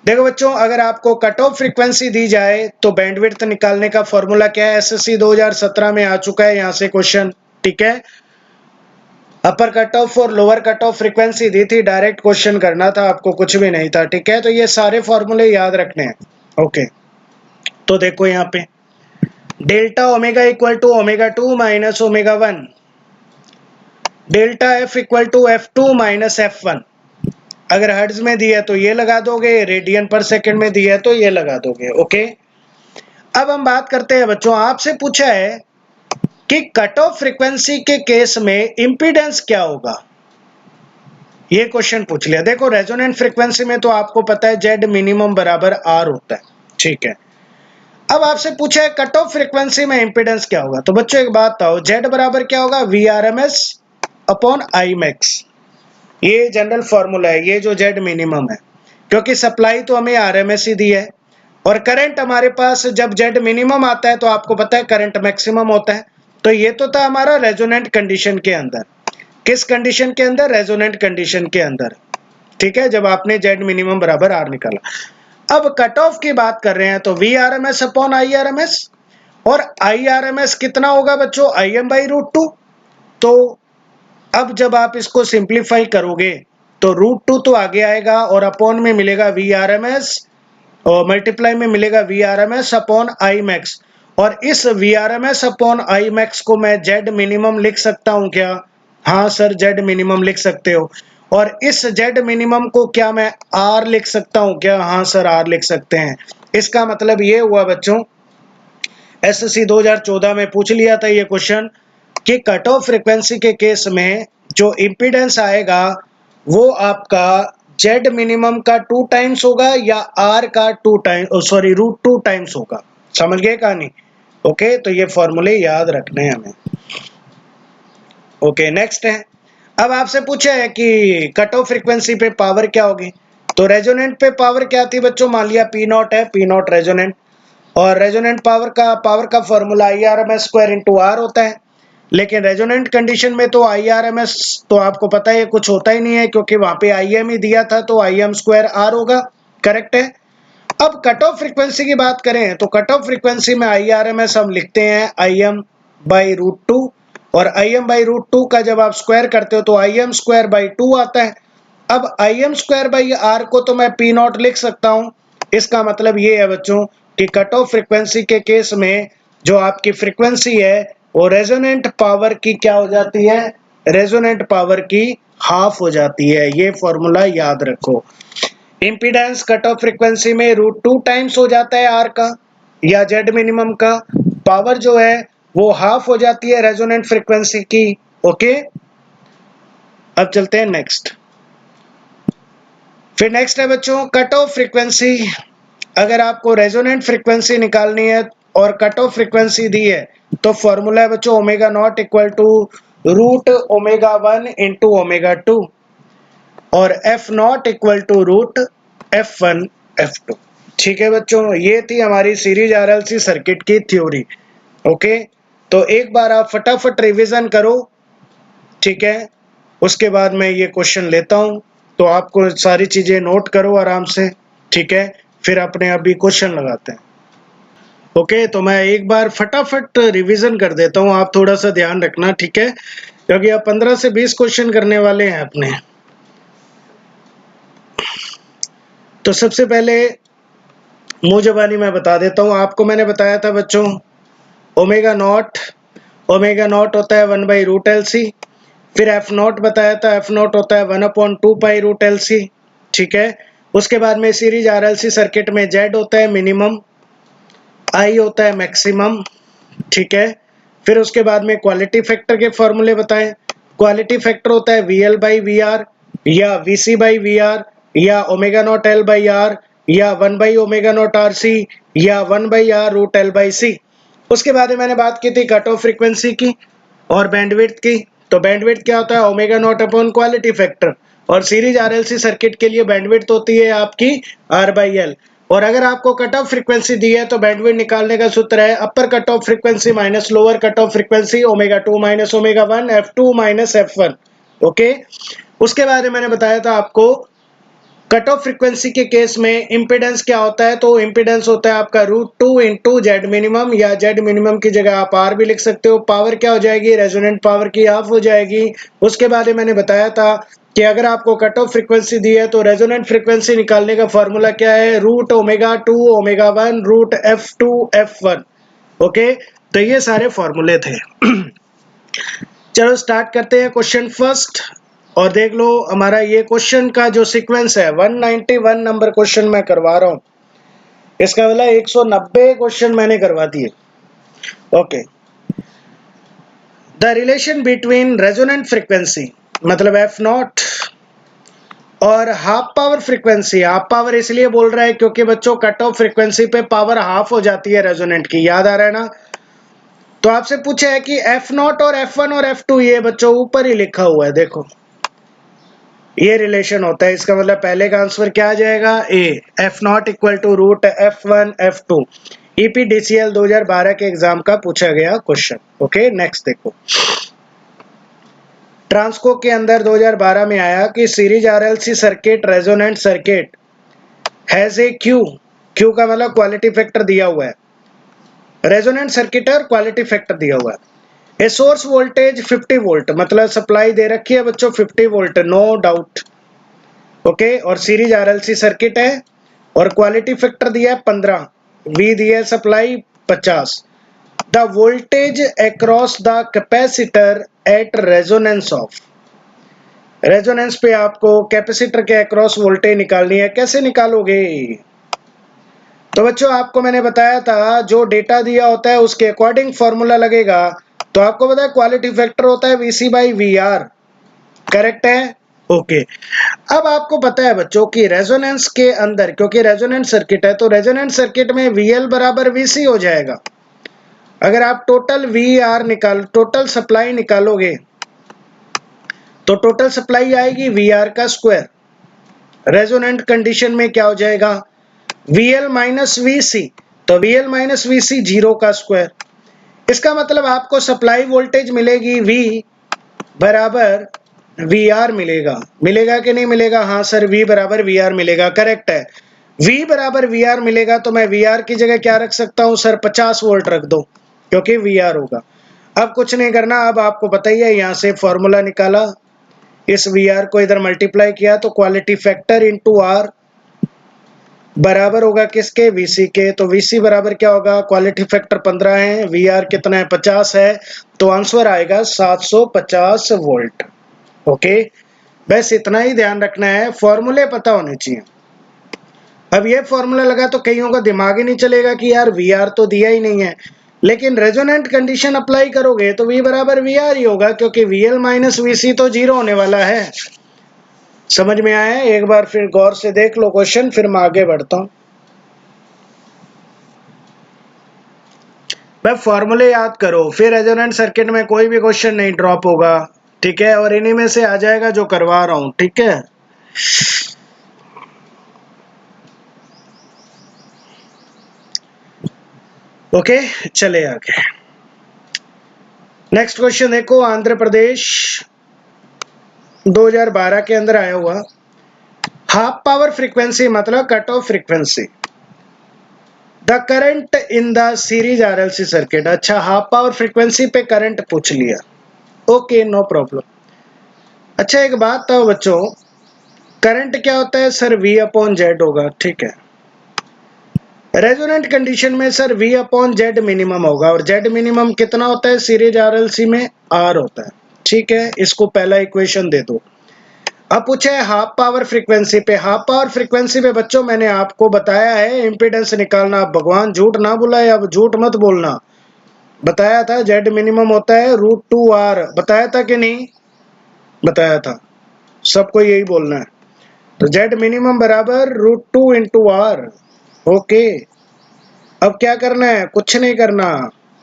देखो बच्चों, अगर आपको कट ऑफ फ्रीक्वेंसी दी जाए तो बैंडविड्थ निकालने का फॉर्मूला क्या है? SSC 2017 में आ चुका है, यहां से क्वेश्चन। ठीक है, अपर कट ऑफ और लोअर कट ऑफ फ्रीक्वेंसी दी थी, डायरेक्ट क्वेश्चन करना था आपको, कुछ भी नहीं था। ठीक है, तो ये सारे फॉर्मूले याद रखने हैं। ओके, तो देखो यहाँ पे delta omega equal to ω2 minus ω1, delta F equal to F2 minus F1। अगर हर्ट्ज में दिया तो ये लगा दोगे, रेडियन पर सेकंड में दिया तो ये लगा दोगे। ओके, अब हम बात करते हैं बच्चों, आपसे पूछा है कि कट ऑफ फ्रीक्वेंसी के केस में इंपीडेंस क्या होगा, ये क्वेश्चन पूछ लिया। देखो रेजोनेंट फ्रीक्वेंसी में तो आपको पता है Z मिनिमम बराबर R होता है। ठीक है, अब आपसे पूछा है कट ऑफ फ्रीक्वेंसी में इंपीडेंस क्या होगा, तो बच्चों एक बात बताओ, Z बराबर क्या होगा? VRMS upon Imax। ये जनरल फॉर्मूला है, ये जो Z मिनिमम है, क्योंकि सप्लाई तो हमें RMS ही दी है, और करंट हमारे पास जब Z मिनिमम आता है तो आपको पता है करंट मैक्सिमम होता है। तो ये तो था हमारा रेजोनेंट कंडीशन के अंदर। किस कंडीशन के अंदर? रेजोनेंट कंडीशन के अंदर। ठीक है, जब आपने Z मिनिमम बराबर R निकाला। अब कट ऑफ की बात कर रहे हैं तो VRMS अपॉन IRMS, और IRMS कितना होगा बच्चों? Im/√2। तो अब जब आप इसको सिंप्लीफाई करोगे तो √2 तो आगे आएगा, और अपॉन में मिलेगा VRMS, और मल्टीप्लाई में मिलेगा VRMS अपॉन Imax, और इस VRMS अपॉन Imax को मैं Z मिनिमम लिख सकता हूं क्या? हाँ सर, Z मिनिमम लिख सकते हो। और इस Z मिनिमम को क्या मैं R लिख सकता हूं क्या? हाँ सर, R लिख सकते हैं। इसका मतलब ये हुआ बच्चों, SSC 2014 में पूछ लिया था ये क्वेश्चन कि कट ऑफ फ्रीक्वेंसी के केस में जो इंपीडेंस आएगा वो आपका Z मिनिमम का 2 टाइम्स होगा या R का 2 टाइम्स, सॉरी √2 टाइम्स होगा। समझ गए कहानी? ओके, तो ये फॉर्मूले याद रखने हैं हमें। ओके, नेक्स्ट है। अब आपसे पूछा है कि कट ऑफ फ्रीक्वेंसी पे पावर क्या होगी, तो रेजोनेंट पे पावर क्या थी बच्चों? मान लिया P0 है, P0 रेजोनेंट, और रेजोनेंट पावर का फॉर्मूला IRMS² इंटू R होता है। लेकिन रेजोनेंट कंडीशन में तो IRMS तो आपको पता है कुछ होता ही नहीं है, क्योंकि वहां पे IM ही दिया था, तो Im² R होगा। करेक्ट है। अब कट ऑफ फ्रीक्वेंसी की बात करें तो कट ऑफ फ्रीक्वेंसी में IRMS हम लिखते हैं Im/√2, और Im/√2 का जब आप स्क्वायर करते हो तो Im²/2 आता है। अब Im²/R को तो मैं P0 लिख सकता हूं। इसका मतलब ये है बच्चों कि कट ऑफ फ्रीक्वेंसी के केस में जो आपकी फ्रीक्वेंसी है वो रेजोनेंट पावर की क्या हो जाती है? रेजोनेंट पावर की हाफ हो जाती है। ये फॉर्मूला याद रखो। इंपीडेंस कट ऑफ फ्रीक्वेंसी में √2 टाइम्स हो जाता है R का, या जेड मिनिमम का पावर जो है वो हाफ हो जाती है रेजोनेंट फ्रीक्वेंसी की। ओके, अब चलते हैं नेक्स्ट। फिर नेक्स्ट है बच्चों कट ऑफ फ्रीक्वेंसी। अगर आपको रेजोनेंट फ्रीक्वेंसी निकालनी है और कट ऑफ फ्रीक्वेंसी दी है तो फॉर्मूला है बच्चों omega not equal to root omega 1 into omega 2 और F not equal to root F1 F2। ठीक है बच्चों, ये थी हमारी सीरीज आरएलसी सर्किट की थ्योरी। ओके, तो एक बार आप फटाफट रिवीजन करो, ठीक है, उसके बाद मैं ये क्वेश्चन लेता हूं, तो आपको सारी चीजें नोट करो आराम से, ठीक है, फिर अपने अभी क्वेश्चन लगाते हैं। ओके, तो मैं एक बार फटाफट रिवीजन कर देता हूं, आप थोड़ा सा ध्यान रखना, ठीक है, क्योंकि आप 15 से 20 क्वेश्चन करने वाले हैं अपने। तो सबसे पहले मुंह जबानी मैं बता देता हूं आपको, मैंने बताया था बच्चों ओमेगा नॉट होता है 1/√LC। फिर एफ नॉट बताया था, एफ नॉट होता है 1/2π√LC। ठीक है, उसके बाद में सीरीज आरएलसी सर्किट में जेड होता है मिनिमम, आई होता है मैक्सिमम। ठीक है, फिर उसके बाद में क्वालिटी फैक्टर के फॉर्मूले बताएं। क्वालिटी फैक्टर होता है VL/VR या VC/VR या ओमेगा नॉट L/R या 1/ω0RC या 1/R√L/C। उसके बाद में मैंने बात की थी कट ऑफ फ्रीक्वेंसी की और बैंडविड्थ की। तो बैंडविड्थ क्या होता है omega not upon quality factor, और सीरीज आरएलसी सर्किट के लिए बैंडविड्थ होती है आपकी R/L। और अगर आपको कट ऑफ फ्रीक्वेंसी दी है तो बैंडविड्थ निकालने का सूत्र है अपर cut off frequency minus lower cut off frequency omega 2 minus omega 1 F2 minus F1। Okay, उसके बाद में मैंने बताया था आपको कट ऑफ फ्रीक्वेंसी के केस में इंपेडेंस क्या होता है, तो इंपेडेंस होता है आपका √2 इंटू जेड मिनिमम, या जेड मिनिमम की जगह आप आर भी लिख सकते हो। पावर क्या हो जाएगी, रेजोनेंट पावर की हाफ हो जाएगी। उसके बाद मैंने बताया था कि अगर आपको कट ऑफ फ्रीक्वेंसी दी है तो रेजोनेंट फ्रीक्वेंसी निकालने का फॉर्मूला क्या है, √ω2 ω1 √F2 F1। ओके, तो ये सारे फॉर्मूले थे। चलो स्टार्ट करते हैं क्वेश्चन फर्स्ट, और देख लो हमारा ये क्वेश्चन का जो सीक्वेंस है 191 नंबर क्वेश्चन मैं करवा रहा हूं, इसका मतलब 190 क्वेश्चन मैंने करवा दिए। Okay, the relation between resonant frequency मतलब एफ नॉट और half power frequency. Half power इसलिए बोल रहा है क्योंकि बच्चों कट ऑफ फ्रीक्वेंसी पे पावर हाफ हो जाती है रेजोनेंट की, याद आ रहा है ना। तो आपसे पूछा है कि एफ नॉट और F1 और F2, ये बच्चों ऊपर ही लिखा हुआ है, देखो ये रिलेशन होता है। इसका मतलब पहले का आंसर क्या आ जाएगा, A, F not equal to √F1 F2। EPDCL 2012 के एग्जाम का पूछा गया क्वेश्चन। ओके, नेक्स्ट देखो, ट्रांसको के अंदर 2012 में आया कि series RLC circuit resonant circuit has a Q का मतलब क्वालिटी फैक्टर दिया हुआ है, रेजोनेंट सर्किट और क्वालिटी फैक्टर दिया हुआ है। ए सोर्स वोल्टेज 50 वोल्ट, मतलब सप्लाई दे रखी है बच्चों 50 वोल्ट, नो डाउट। ओके, और सीरीज आरएलसी सर्किट है और क्वालिटी फैक्टर दिया है 15, वी दिया है supply 50। The voltage across the capacitor at resonance of, resonance पे आपको कैपेसिटर के अक्रॉस वोल्टेज निकालनी है। कैसे निकालोगे, तो बच्चों आपको मैंने बताया था जो डेटा दिया होता है उसके अकॉर्डिंग फॉर्मूला लगेगा। तो आपको पता है क्वालिटी फैक्टर होता है VC/VR, करेक्ट है। ओके, अब आपको पता है बच्चों कि रेजोनेंस के अंदर, क्योंकि रेजोनेंट सर्किट है तो रेजोनेंट सर्किट में VL बराबर VC हो जाएगा। अगर आप टोटल टोटल सप्लाई निकालोगे तो टोटल सप्लाई आएगी VR का स्क्वायर। रेजोनेंट कंडीशन में क्या हो जाएगा, VL माइनस VC, तो VL माइनस VC 0 का स्क्वायर। इसका मतलब आपको सप्लाई वोल्टेज मिलेगी V बराबर VR मिलेगा कि नहीं मिलेगा, हाँ सर V बराबर VR मिलेगा, करेक्ट है। V बराबर VR मिलेगा तो मैं VR की जगह क्या रख सकता हूं सर, 50 वोल्ट रख दो क्योंकि VR होगा। अब कुछ नहीं करना, अब आपको पता ही है, यहां से फॉर्मूला निकाला, इस VR को इधर मल्टीप्लाई किया तो क्वालिटी फैक्टर इंटू R बराबर होगा किसके, VC के। तो VC बराबर क्या होगा, क्वालिटी फैक्टर 15 है, VR कितना है 50 है, तो आंसर आएगा 750 वोल्ट। ओके, बस इतना ही ध्यान रखना है, फॉर्मूले पता होने चाहिए। अब ये फॉर्मूला लगा तो कईयों का दिमाग ही नहीं चलेगा कि यार वी आर तो दिया ही नहीं है, लेकिन रेजोनेंट कंडीशन अप्लाई करोगे तो V बराबर वी आर ही होगा, क्योंकि VL माइनस VC तो जीरो होने वाला है। समझ में आया? एक बार फिर गौर से देख लो क्वेश्चन, फिर मैं आगे बढ़ता हूं। भाई फॉर्मूले याद करो, फिर रेजोनेंट सर्किट में कोई भी क्वेश्चन नहीं ड्रॉप होगा, ठीक है, और इन्हीं में से आ जाएगा जो करवा रहा हूं, ठीक है। ओके, चले आगे। नेक्स्ट क्वेश्चन देखो, आंध्र प्रदेश 2012 के अंदर आया हुआ, हाफ पावर फ्रीक्वेंसी मतलब cut off frequency, the current in the series RLC circuit. अच्छा, हाफ पावर फ्रीक्वेंसी पे करंट पूछ लिया, ओके नो प्रॉब्लम। अच्छा एक बात तो बच्चों, करंट क्या होता है सर? V अपॉन जेड होगा, ठीक है। रेजोनेंट कंडीशन में sir V upon Z minimum होगा, और जेड मिनिमम कितना होता है सीरीज आरएलसी में? R होता है, ठीक है। इसको पहला इक्वेशन दे दो। अब पूछा है हाफ पावर फ्रीक्वेंसी पे। हाफ पावर फ्रीक्वेंसी पे बच्चों मैंने आपको बताया है इम्पीडेंस निकालना। भगवान झूठ ना बुलाए, अब झूठ मत बोलना। बताया था जेड मिनिमम होता है √2R, बताया था कि नहीं? बताया था। सबको यही बोलना है। तो जेड मिनिमम बराबर √2 इंटू आर। ओके, अब क्या करना है? कुछ नहीं करना,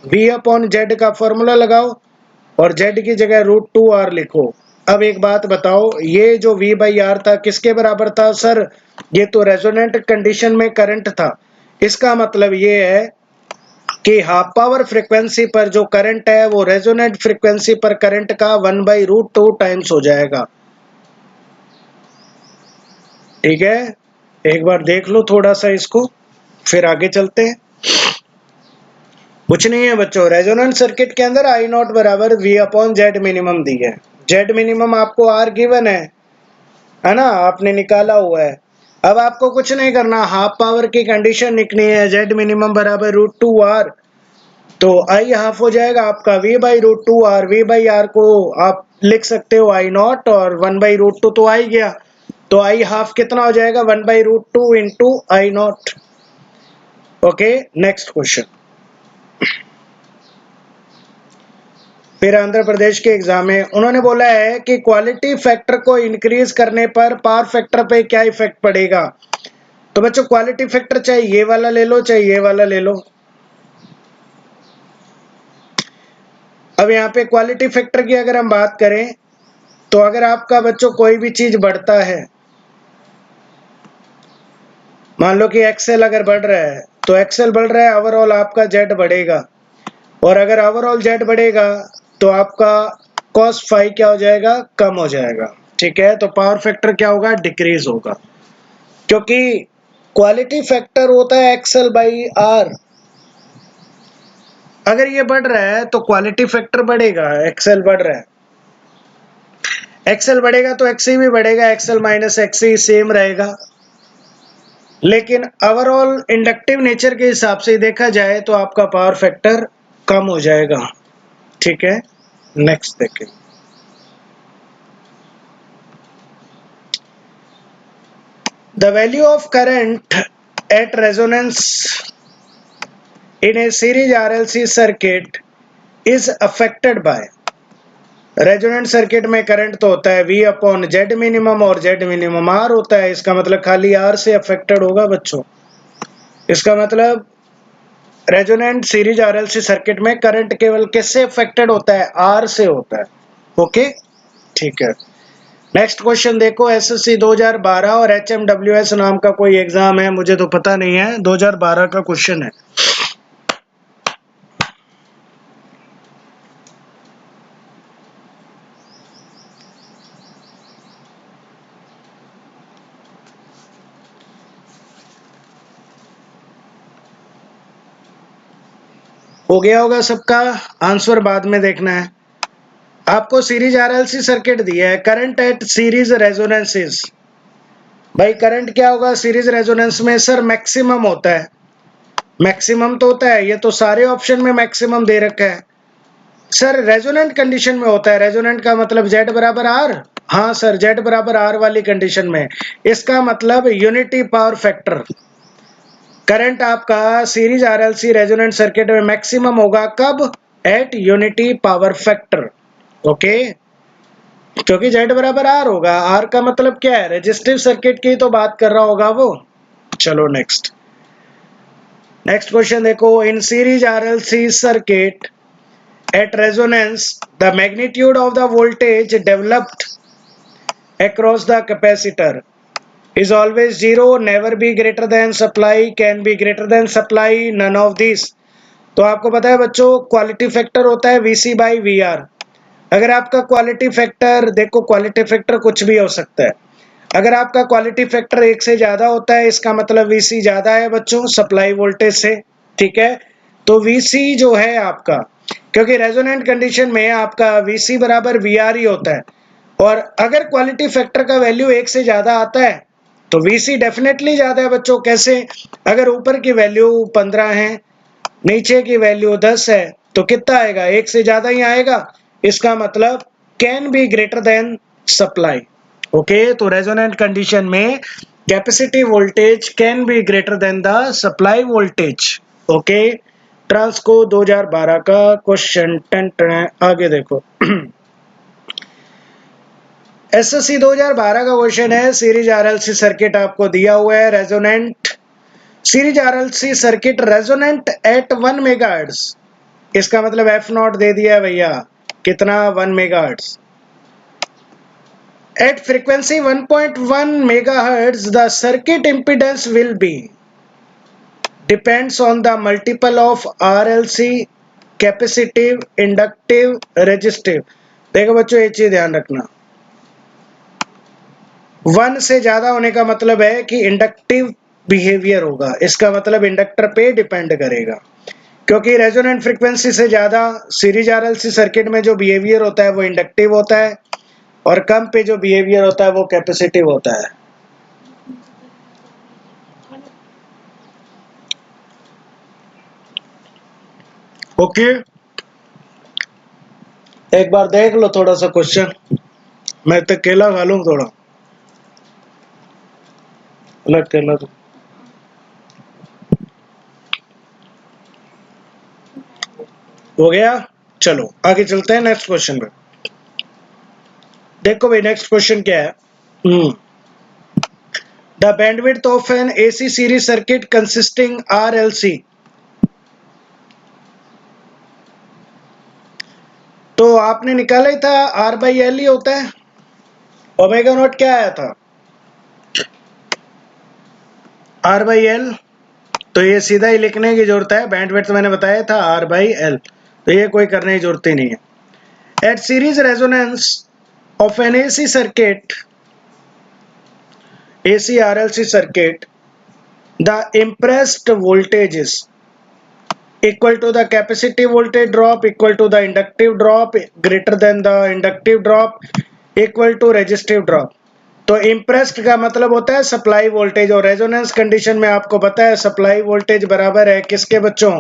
V अपॉन जेड का फॉर्मूला लगाओ और जेड की जगह √2R लिखो। अब एक बात बताओ, ये जो V बाई आर था किसके बराबर था सर? ये तो रेजोनेंट कंडीशन में करंट था। इसका मतलब ये है कि हाफ पावर फ्रीक्वेंसी पर जो करंट है वो रेजोनेंट फ्रीक्वेंसी पर करंट का 1/√2 टाइम्स हो जाएगा, ठीक है। एक बार देख लो थोड़ा सा इसको, फिर आगे चलते हैं। कुछ नहीं है बच्चों, रेजोनेंट सर्किट के अंदर आई नॉट बराबर V अपॉन जेड मिनिमम दी है। जेड मिनिमम आपको R गिवन है ना, आपने निकाला हुआ है। अब आपको कुछ नहीं करना, हाफ पावर की कंडीशन लिखनी है, जेड मिनिमम बराबर √2R, तो आई हाफ हो जाएगा आपका V/√2R। V/R को आप लिख सकते हो आई नॉट, और 1/√2 तो आ ही गया, तो आई हाफ कितना हो जाएगा? 1/√2 into I not. Okay, next question. फिर आंध्र प्रदेश के एग्जाम में उन्होंने बोला है कि क्वालिटी फैक्टर को इंक्रीज करने पर पावर फैक्टर पे क्या इफेक्ट पड़ेगा। तो बच्चों क्वालिटी फैक्टर चाहे ये वाला ले लो चाहे ये वाला ले लो। अब यहाँ पे क्वालिटी फैक्टर की अगर हम बात करें तो अगर आपका बच्चों कोई भी चीज बढ़ता है, मान लो कि एक्सेल अगर बढ़ रहा है तो एक्सेल बढ़ रहा है, ओवरऑल आपका जेड बढ़ेगा, और अगर ओवरऑल जेड बढ़ेगा तो आपका cos फाई क्या हो जाएगा? कम हो जाएगा, ठीक है। तो पावर फैक्टर क्या होगा? डिक्रीज होगा, क्योंकि क्वालिटी फैक्टर होता है XL/R। अगर ये बढ़ रहा है तो क्वालिटी फैक्टर बढ़ेगा, एक्सेल बढ़ रहा है, एक्सेल बढ़ेगा तो XC भी बढ़ेगा, XL माइनस XC सेम रहेगा। लेकिन ओवरऑल इंडक्टिव नेचर के हिसाब से देखा जाए तो आपका पावर फैक्टर कम हो जाएगा, ठीक है। नेक्स्ट देखें। The value of current at resonance in a series RLC circuit is affected by। Resonant circuit में करंट तो होता है V अपॉन जेड मिनिमम, और जेड मिनिमम R होता है। इसका मतलब खाली R से अफेक्टेड होगा बच्चों। इसका मतलब रेजोनेंट सीरीज आरएलसी सर्किट में करंट केवल किससे अफेक्टेड होता है? R से होता है, ओके, ठीक है। नेक्स्ट क्वेश्चन देखो, एसएससी 2012 और HMWS नाम का कोई एग्जाम है, मुझे तो पता नहीं है, 2012 का क्वेश्चन है। हो गया होगा सबका? आंसर बाद में देखना है। आपको सीरीज आरएलसी सर्किट दिया है, करंट एट सीरीज रेजोनेंसेस। भाई करंट क्या होगा सीरीज रेजोनेंस में? सर मैक्सिमम होता है, मैक्सिमम तो होता है, ये तो सारे ऑप्शन में मैक्सिमम दे रखा है। सर रेजोनेंट कंडीशन में होता है, रेजोनेंट का मतलब जेड बराबर आर। हाँ सर, जेड बराबर आर वाली कंडीशन में। इसका मतलब यूनिटी पावर फैक्टर करंट आपका सीरीज आरएलसी रेजोनेंट सर्किट में मैक्सिमम होगा कब? Eight unity power factor. Okay, क्योंकि जेड बराबर आर होगा। आर का मतलब क्या है? रेजिस्टिव सर्किट की तो बात कर रहा होगा वो। चलो नेक्स्ट क्वेश्चन देखो। In series RLC circuit at resonance the magnitude of the voltage developed across the capacitor is always zero, never be greater than supply, can be greater than supply, none of these। तो आपको पता है बच्चों, quality factor होता है VC by VR। अगर आपका quality factor, देखो क्वालिटी फैक्टर कुछ भी हो सकता है। अगर आपका क्वालिटी फैक्टर 1 से ज्यादा होता है, इसका मतलब VC ज्यादा है बच्चों सप्लाई वोल्टेज से। ठीक है, तो VC जो है आपका, क्योंकि रेजोनेंट कंडीशन में आपका VC बराबर VR ही होता है। और अगर क्वालिटी फैक्टर का वैल्यू 1 से ज्यादा आता है तो VC डेफिनेटली ज्यादा है बच्चों। कैसे? अगर ऊपर की वैल्यू 15 है, नीचे की वैल्यू 10 है, तो कितना आएगा? 1 से ज्यादा ही आएगा। इसका मतलब can be greater than supply. Okay, तो रेजोनेंट कंडीशन में capacity voltage can be greater than the supply voltage. Okay, Transco 2012 का क्वेश्चन 10 आगे देखो। एसएससी 2012 का क्वेश्चन है, सीरीज आरएलसी सर्किट आपको दिया हुआ है, resonant series RLC circuit resonant at 1 megahertz. इसका मतलब एफ नॉट दे दिया है भैया, कितना? 1 megahertz. At frequency 1.1 megahertz the circuit impedance will be depends on the multiple of RLC capacitive, inductive, resistive. देखो बच्चों एक चीज ध्यान रखना, 1 से ज्यादा होने का मतलब है कि इंडक्टिव बिहेवियर होगा। इसका मतलब इंडक्टर पे डिपेंड करेगा, क्योंकि रेजोनेंट फ्रीक्वेंसी से ज्यादा सीरीज आरएलसी सर्किट में जो बिहेवियर होता है वो इंडक्टिव होता है, और कम पे जो बिहेवियर होता है वो कैपेसिटिव होता है। ओके, एक बार देख लो थोड़ा सा क्वेश्चन। मैं तो केला खा लूं थोड़ा, अलग केला तो हो गया। चलो आगे चलते हैं नेक्स्ट क्वेश्चन पे। देखो भाई नेक्स्ट क्वेश्चन क्या है। The bandwidth of an AC series circuit consisting RLC. तो आपने निकाला ही था, आर बाई एल ही होता है। ओमेगा नॉट क्या आया था? R by L. तो ये सीधा ही लिखने की जरूरत है, बैंडविड्थ मैंने बताया था आर बाई एल, तो ये कोई करने की जरूरत ही नहीं है। At series resonance of an AC circuit, AC RLC circuit, the impressed voltage is equal to the capacitive voltage drop equal to the inductive drop greater than the inductive drop equal to resistive drop। तो impressed का मतलब होता है supply voltage, और resonance condition में आपको पता है सप्लाई वोल्टेज बराबर है किसके बच्चों?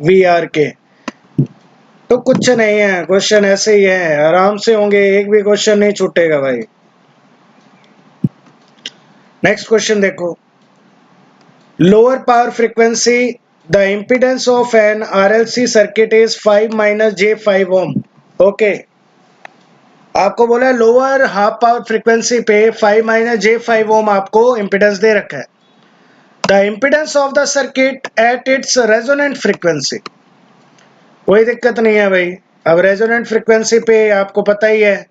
VR के। तो कुछ नहीं है, क्वेश्चन ऐसे ही है, आराम से होंगे, एक भी क्वेश्चन नहीं छूटेगा भाई। नेक्स्ट क्वेश्चन देखो। Lower power frequency, the impedance of an RLC circuit is 5 minus J5 ohm। Okay, आपको बोला है लोअर हाफ पावर फ्रीक्वेंसी पे 5 माइनस J5 ओम आपको इम्पीडेंस दे रखा है। The impedance of the circuit at its resonant frequency. कोई दिक्कत नहीं है भाई। अब रेजोनेंट फ्रीक्वेंसी पे आपको पता ही है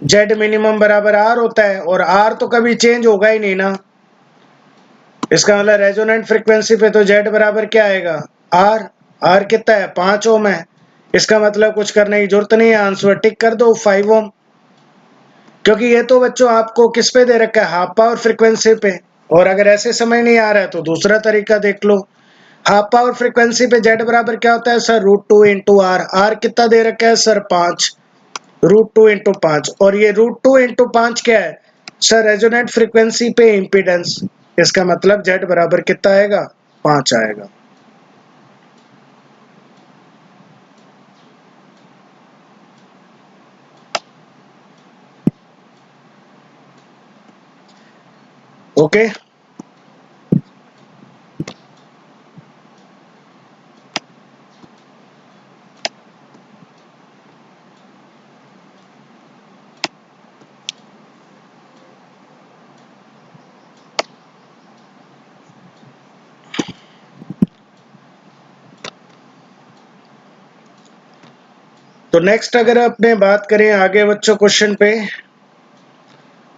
जेड मिनिमम बराबर आर होता है, और आर तो कभी चेंज होगा ही नहीं ना। इसका मतलब रेजोनेंट फ्रीक्वेंसी पे तो जेड बराबर क्या आएगा? आर। आर कितना है? 5 ओम है। इसका मतलब कुछ करने की जरूरत नहीं है, आंसर टिक कर दो 5 ओम। क्योंकि ये तो बच्चों आपको किस पे दे रखा है? हाफ पावर फ्रीक्वेंसी पे। और अगर ऐसे समझ नहीं आ रहा है तो दूसरा तरीका देख लो। हाफ पावर फ्रीक्वेंसी पे जेड बराबर क्या होता है सर? √2 into are. आर कितना दे रखा है सर? 5। √2 इंटू 5, और ये √2 इंटू 5 क्या है सर? रेजोनेंट फ्रीक्वेंसी पे इम्पीडेंस। इसका मतलब जेड बराबर कितना आएगा? 5 आएगा। ओके। तो नेक्स्ट अगर अपने बात करें आगे बच्चों क्वेश्चन पे,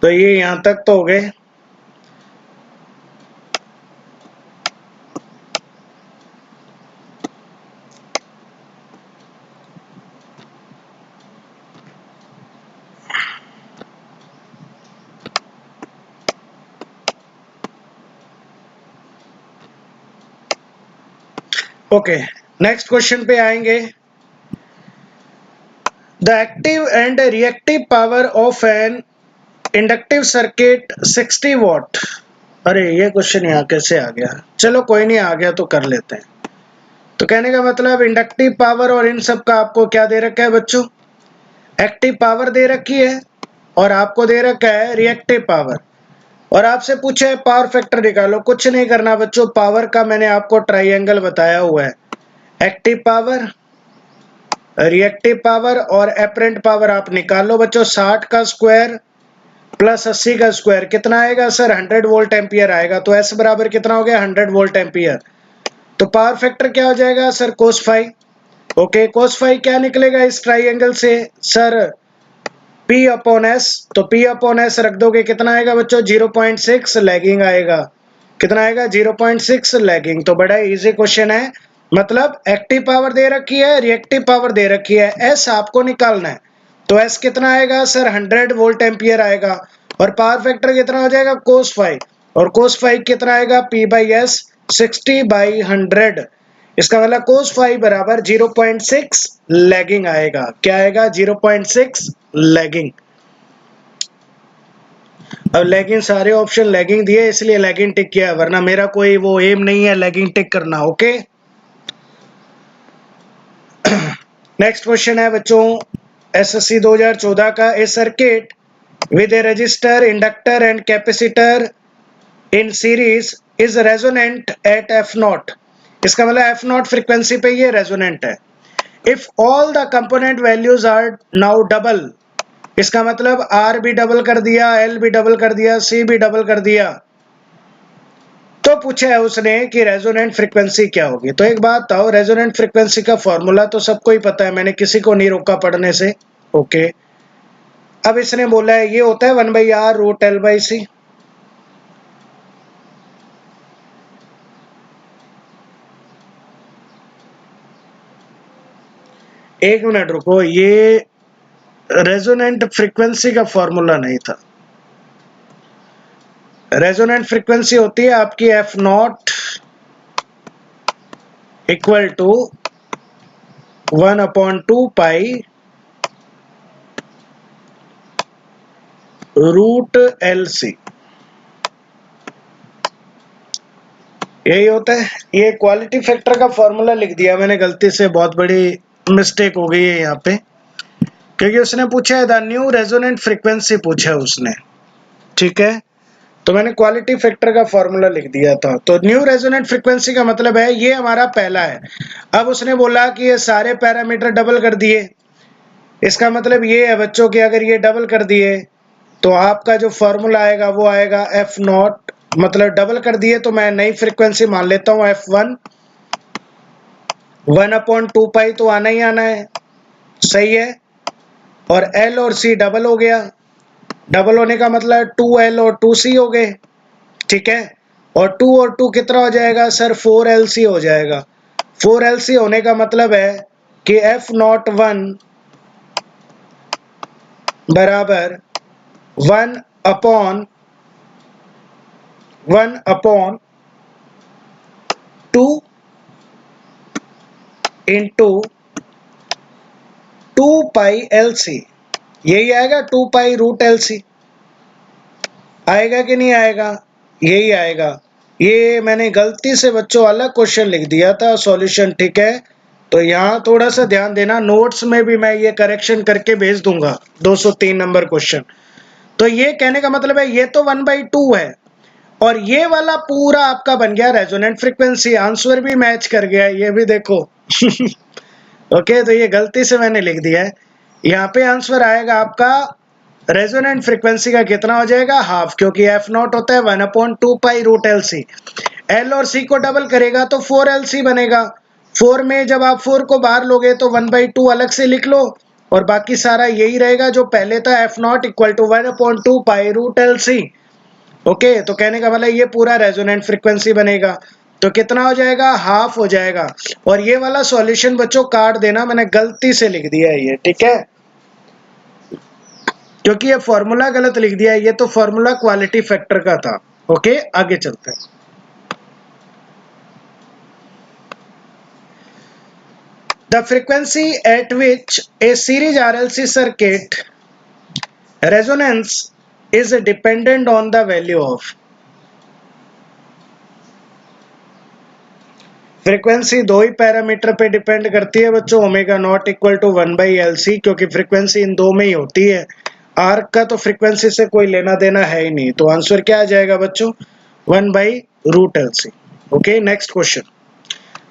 तो ये यहां तक तो हो गए। ओके, नेक्स्ट क्वेश्चन पे आएंगे। The active and reactive power of an inductive circuit 60 watt. अरे ये क्वेश्चन यहाँ कैसे आ गया, चलो कोई नहीं, आ गया तो कर लेते हैं। तो कहने का मतलब इंडक्टिव पावर और इन सब का आपको क्या दे रखा है बच्चों, एक्टिव पावर दे रखी है और आपको दे रखा है रिएक्टिव पावर, और आपसे पूछा है पावर फैक्टर निकालो। कुछ नहीं करना बच्चों, पावर का मैंने आपको ट्राइंगल बताया हुआ है, एक्टिव पावर, रिएक्टिव पावर और एपरेंट पावर आप निकाल लो बच्चों। 60 का स्क्वायर प्लस 80 का स्क्वायर कितना आएगा सर, 100 वोल्ट एम्पियर आएगा। तो एस बराबर कितना हो गया, 100 वोल्ट एम्पियर। तो पावर फैक्टर क्या हो जाएगा sir, cos phi. Okay, cos phi क्या निकलेगा इस ट्राइंगल से सर, P अपॉन एस। तो P अपॉन एस रख दोगे, कितना आएगा बच्चों, 0.6 लैगिंग आएगा। कितना आएगा, 0.6 लैगिंग। तो बड़ा इजी क्वेश्चन है, मतलब एक्टिव पावर दे रखी है, रिएक्टिव पावर दे रखी है, एस आपको निकालना है। तो एस कितना आएगा सर, 100 वोल्ट एम्पियर आएगा, और पावर फैक्टर कितना हो जाएगा, कोस फाई। और कोस फाई कितना आएगा, P बाई एस 60/100। इसका मतलब कोस फाई बराबर 0.6 लैगिंग आएगा। क्या आएगा, 0.6 लैगिंग। अब लैगिंग, सारे ऑप्शन लैगिंग दिए इसलिए लैगिंग टिक किया, वरना मेरा कोई वो एम नहीं है लैगिंग टिक करना। ओके, नेक्स्ट क्वेश्चन है बच्चों एसएससी 2014 का। A circuit with a resistor, inductor and capacitor in series is resonant at F not. इसका मतलब एफ नॉट फ्रीक्वेंसी पे ये रेजोनेंट है। If all the component values are now double, इसका मतलब आर भी डबल कर दिया, एल भी डबल कर दिया, सी भी डबल कर दिया, तो पूछा है उसने कि रेजोनेंट फ्रीक्वेंसी क्या होगी। तो एक बात बताओ, रेजोनेंट फ्रीक्वेंसी का फॉर्मूला तो सबको ही पता है, मैंने किसी को नहीं रोका पढ़ने से। ओके, अब इसने बोला है ये होता है 1/r√L/c। एक मिनट रुको, ये रेजोनेंट फ्रीक्वेंसी का फॉर्मूला नहीं था। रेजोनेंट फ्रीक्वेंसी होती है आपकी F not equal to 1/2 √LC, यही होता है। ये क्वालिटी फैक्टर का फॉर्मूला लिख दिया मैंने गलती से, बहुत बड़ी मिस्टेक हो गई है यहाँ पे, क्योंकि उसने पूछा है द न्यू रेजोनेंट फ्रीक्वेंसी पूछा है उसने, ठीक है। तो मैंने क्वालिटी फैक्टर का फॉर्मूला लिख दिया था। तो न्यू रेजोनेंट फ्रीक्वेंसी का मतलब है ये हमारा पहला है। अब उसने बोला कि ये सारे पैरामीटर डबल कर दिए, इसका मतलब ये है बच्चों कि अगर ये डबल कर दिए तो आपका जो फॉर्मूला आएगा वो आएगा एफ नॉट, मतलब डबल कर दिए तो मैं नई फ्रीक्वेंसी मान लेता हूँ F1, 1/2 तो आना ही आना है, सही है। और L और C डबल हो गया, डबल होने का मतलब 2L और 2C हो गए, ठीक है। और 2 और 2 कितना हो जाएगा सर, 4LC हो जाएगा। 4LC होने का मतलब है कि F01 बराबर 1/2 इंटू 2πLC, यही आएगा 2π√LC। आएगा कि नहीं आएगा, यही आएगा। ये मैंने गलती से बच्चों अलग क्वेश्चन लिख दिया था सॉल्यूशन, ठीक है। तो यहाँ थोड़ा सा ध्यान देना, नोट्स में भी मैं ये करेक्शन करके भेज दूंगा 203 नंबर क्वेश्चन। तो ये कहने का मतलब है ये तो 1/2 है, और ये वाला पूरा आपका बन गया रेजोनेंट फ्रीक्वेंसी। आंसर भी मैच कर गया, ये भी देखो। ओके, तो ये गलती से मैंने लिख दिया है। यहाँ पे आंसर आएगा आपका रेजोनेंट फ्रीक्वेंसी का कितना हो जाएगा, हाफ, क्योंकि एफ नॉट होता है 1/2 pi root L C. L और सी को डबल करेगा तो 4LC बनेगा। 4 में जब आप 4 को बाहर लोगे तो 1/2 अलग से लिख लो, और बाकी सारा यही रहेगा जो पहले था, F not equal to 1/2 pi root L C. Okay, तो कहने का मतलब ये पूरा रेजोनेंट फ्रीक्वेंसी बनेगा। तो कितना हो जाएगा, हाफ हो जाएगा। और ये वाला सॉल्यूशन बच्चों काट देना, मैंने गलती से लिख दिया है ये, ठीक है, क्योंकि ये फॉर्मूला गलत लिख दिया है। ये तो फॉर्मूला क्वालिटी फैक्टर का था। ओके, आगे चलते हैं। The frequency at which a series RLC circuit resonance is dependent on the value of। Frequency दो ही पैरामीटर पे डिपेंड करती है बच्चों, omega not equal to 1/LC, क्योंकि फ्रीक्वेंसी इन दो में ही होती है। आर का तो फ्रीक्वेंसी से कोई लेना देना है ही नहीं, तो आंसर क्या आ जाएगा बच्चों, 1/√LC। Okay, next question.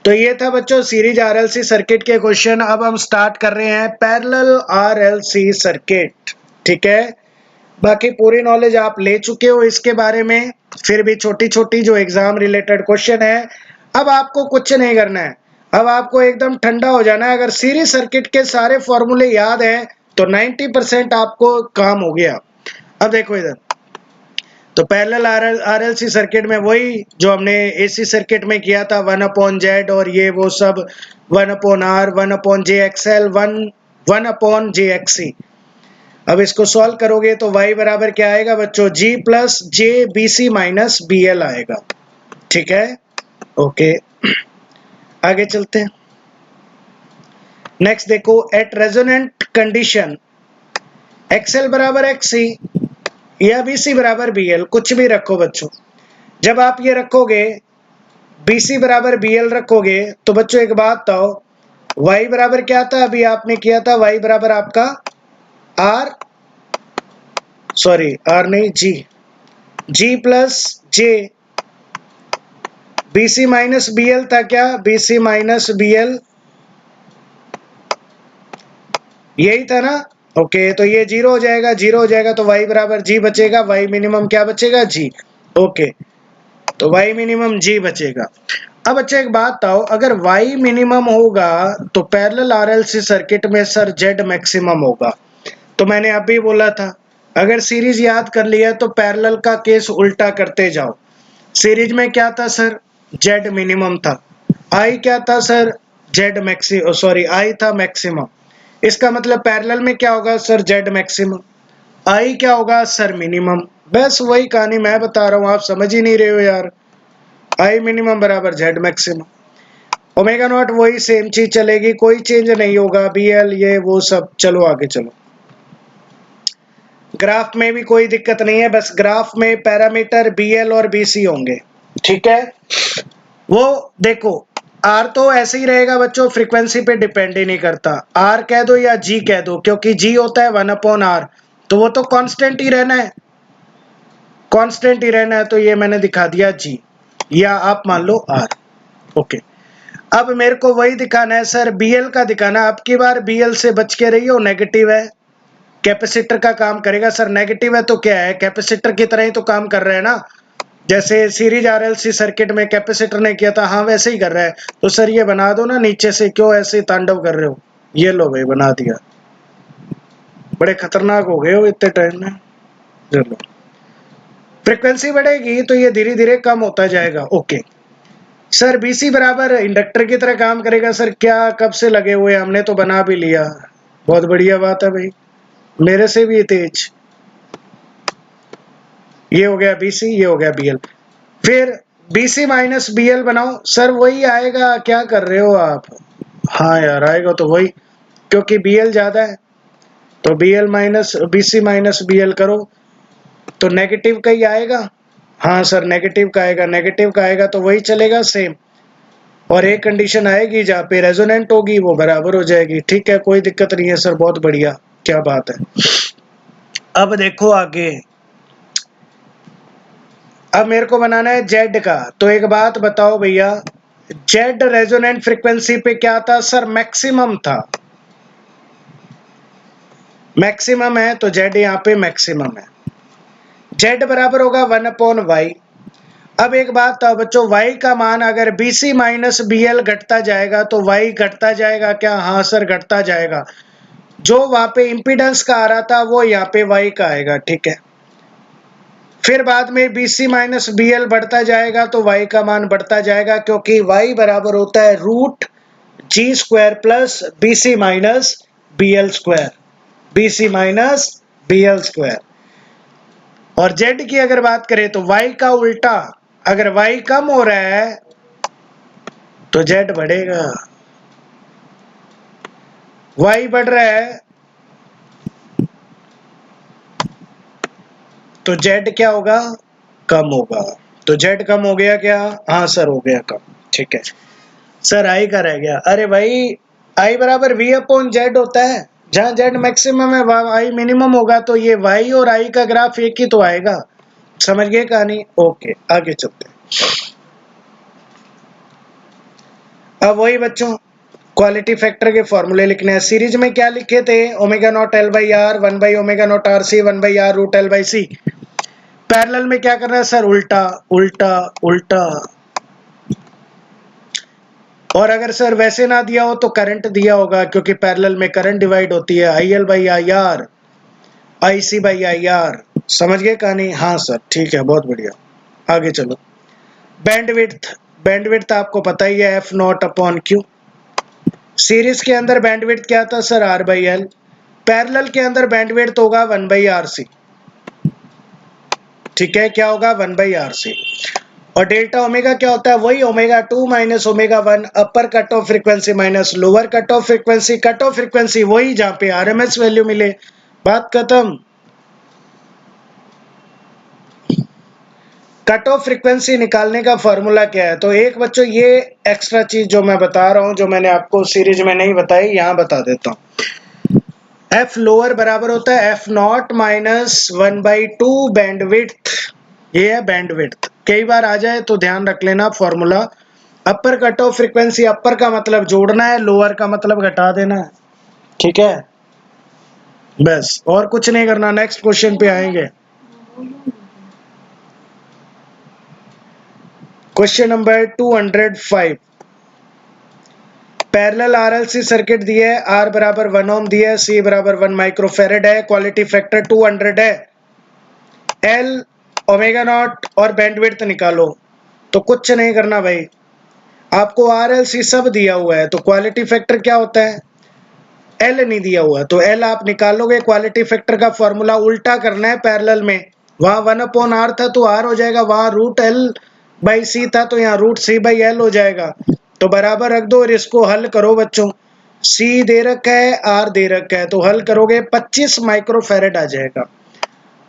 तो ये था बच्चों सीरीज आरएलसी सर्किट के क्वेश्चन। अब हम स्टार्ट कर रहे हैं पैरेलल आरएलसी सर्किट, ठीक है। बाकी पूरी नॉलेज आप ले चुके हो इसके बारे में, फिर भी छोटी छोटी जो एग्जाम रिलेटेड क्वेश्चन है, अब आपको कुछ नहीं करना है, अब आपको एकदम ठंडा हो जाना है। अगर सीरीज सर्किट के सारे फॉर्मूले याद हैं तो 90% आपको काम हो गया। अब देखो इधर, तो पैरेलल आरएलसी सर्किट में वही जो हमने एसी सर्किट में किया था, 1/Z और ये वो सब, 1/R, 1/JXL, 1/JXC। अब इसको सॉल्व करोगे तो y बराबर क्या आएगा बच्चों, G प्लस जे BC माइनस BL आएगा, ठीक है। ओके, आगे चलते हैं। नेक्स्ट देखो, एट रेजोनेंट कंडीशन XL बराबर XC या BC बराबर BL, कुछ भी रखो बच्चों। जब आप ये रखोगे BC बराबर BL रखोगे तो बच्चों एक बात बताओ, y बराबर क्या था, अभी आपने किया था y बराबर आपका R, सॉरी R नहीं G plus J, BC minus BL था क्या, BC माइनस BL, यही था ना। ओके, तो ये 0 हो जाएगा, 0 हो जाएगा तो y बराबर G बचेगा, y मिनिमम क्या बचेगा, G। ओके, तो y मिनिमम G बचेगा। अब अच्छा एक बात बताओ, अगर y मिनिमम होगा तो पैरेलल आरएलसी सर्किट में सर Z मैक्सिमम होगा। तो मैंने अभी बोला था, अगर सीरीज याद कर लिया तो पैरेलल का केस उल्टा करते जाओ। सीरीज में क्या था सर, Z मिनिमम था, I क्या था sir, Z maximum, sorry I था मैक्सिमम। इसका मतलब पैरेलल में क्या होगा सर, Z मैक्सिमम, I क्या होगा सर, मिनिमम। बस वही कहानी मैं बता रहा हूँ, आप समझ ही नहीं रहे हो यार। I मिनिमम बराबर Z मैक्सिमम, ओमेगा नॉट वही सेम चीज चलेगी, कोई चेंज नहीं होगा, BL ये वो सब। चलो आगे चलो, ग्राफ में भी कोई दिक्कत नहीं है, बस ग्राफ में पैरामीटर BL और BC होंगे, ठीक है। वो देखो, R तो ऐसे ही रहेगा बच्चों, फ्रीक्वेंसी पे डिपेंड ही नहीं करता, R कह दो या G कह दो, क्योंकि G होता है 1/R, तो वो तो कांस्टेंट ही रहना है, कांस्टेंट ही रहना है। तो ये मैंने दिखा दिया G, या आप मान लो R। ओके, अब मेरे को वही दिखाना है सर, BL का दिखाना है। अब की बार BL से बच के रहिए, नेगेटिव है, कैपेसिटर का काम करेगा। सर नेगेटिव है तो क्या है, कैपेसिटर की तरह ही तो काम कर रहे हैं ना, जैसे सीरीज आरएलसी सर्किट में कैपेसिटर ने किया था, हाँ वैसे ही कर रहा है। तो सर ये बना दो ना नीचे से, क्यों ऐसे तांडव कर रहे हो। ये लो भाई, बना दिया, बड़े खतरनाक हो गए हो इतने टाइम में। चलो, फ्रीक्वेंसी बढ़ेगी तो ये धीरे धीरे कम होता जाएगा। ओके सर, BC बराबर इंडक्टर की तरह काम करेगा। सर क्या, कब से लगे हुए, हमने तो बना भी लिया, बहुत बढ़िया बात है भाई, मेरे से भी तेज। ये हो गया BC, ये हो गया BL, फिर BC माइनस BL बनाओ। सर वही आएगा, क्या कर रहे हो आप। हाँ यार आएगा तो वही, क्योंकि BL ज्यादा है, तो BL minus BC minus BL करो तो नेगेटिव का ही आएगा। हाँ सर नेगेटिव का आएगा, नेगेटिव का आएगा तो वही चलेगा सेम। और एक कंडीशन आएगी जहाँ पे रेजोनेंट होगी, वो बराबर हो जाएगी। ठीक है, कोई दिक्कत नहीं है सर, बहुत बढ़िया, क्या बात है। अब देखो आगे, अब मेरे को बनाना है जेड का। तो एक बात बताओ भैया, जेड रेजोनेंट फ्रीक्वेंसी पे क्या था सर? मैक्सिमम था। मैक्सिमम है तो जेड यहाँ पे मैक्सिमम है। जेड बराबर होगा 1/y। अब एक बात था बच्चों, y का मान अगर bc माइनस bl घटता जाएगा तो y घटता जाएगा क्या? हाँ सर घटता जाएगा। जो वहां पे इंपीडेंस का आ रहा था वो यहाँ पे y का आएगा, ठीक है। फिर बाद में bc माइनस bl बढ़ता जाएगा तो y का मान बढ़ता जाएगा, क्योंकि y बराबर होता है √g² plus bc minus bl square, bc minus bl square. और z की अगर बात करें तो y का उल्टा, अगर y कम हो रहा है तो z बढ़ेगा, y बढ़ रहा है तो z क्या होगा? कम होगा। तो z कम हो गया क्या? हाँ सर हो गया कम, ठीक है। सर i का रह गया। अरे भाई i बराबर v/z होता है, जहां z मैक्सिमम है वहां i मिनिमम होगा, तो ये y और i का ग्राफ एक ही तो आएगा। समझ गए कहानी? ओके आगे चलते हैं। अब वही बच्चों क्वालिटी फैक्टर के फॉर्मूले लिखने हैं। सीरीज में क्या लिखे थे? Omega not L by R 1/ओमेगा not R C 1/r root L by C. Parallel में क्या करना है सर? उल्टा उल्टा उल्टा। और अगर सर वैसे ना दिया हो तो करंट दिया होगा, क्योंकि पैरेलल में करंट डिवाइड होती है, I L by I R, I C by I R. समझ गए कहानी? हाँ सर ठीक है, बहुत बढ़िया। आगे चलो। बैंडविड्थ, बैंडविड्थ आपको पता ही है, F not upon Q. Series के अंदर बैंडविड्थ क्या था sir? R by L. Parallel के अंदर बैंडविड्थ होगा 1/RC, ठीक है। क्या होगा? 1/RC। और डेल्टा ओमेगा क्या होता है? वही ओमेगा 2 माइनस ओमेगा 1, अपर cut off frequency minus lower cut off frequency. Cut off frequency वही जहां पे आरएमएस वैल्यू मिले, बात खत्म। कट ऑफ फ्रीक्वेंसी निकालने का फॉर्मूला क्या है? तो एक बच्चों ये एक्स्ट्रा चीज जो मैं बता रहा हूं, जो मैंने आपको सीरीज में नहीं बताई, यहां बता देता हूं। एफ लोअर बराबर होता है एफ नॉट माइनस 1/2 बैंडविड्थ। ये है बैंडविड्थ। कई बार आ जाए तो ध्यान रख लेना formula. Upper cut off frequency, upper का मतलब जोड़ना है, लोअर का मतलब घटा देना है, ठीक है। बस और कुछ नहीं करना। नेक्स्ट क्वेश्चन पे आएंगे। Question number 205। Parallel RLC circuit दिया है, आर बराबर 1 ओम दिया है, सी बराबर 1 माइक्रोफेरेड है, क्वालिटी फैक्टर 200 है, एल ओमेगा नॉट और बैंडविड्थ निकालो। तो कुछ नहीं करना भाई, आपको आरएलसी सब दिया हुआ है, तो क्वालिटी फैक्टर क्या होता है? एल नहीं दिया हुआ तो एल आप निकालोगे। क्वालिटी फैक्टर का फॉर्मूला उल्टा करना है पैरेलल में। वहां 1/r था तो r हो जाएगा, वहां √l/c था तो यहाँ √c/l हो जाएगा। तो बराबर रख दो और इसको हल करो बच्चों। c दे रखा है, r दे रखा है, तो हल करोगे 25 माइक्रोफेरेड आ जाएगा।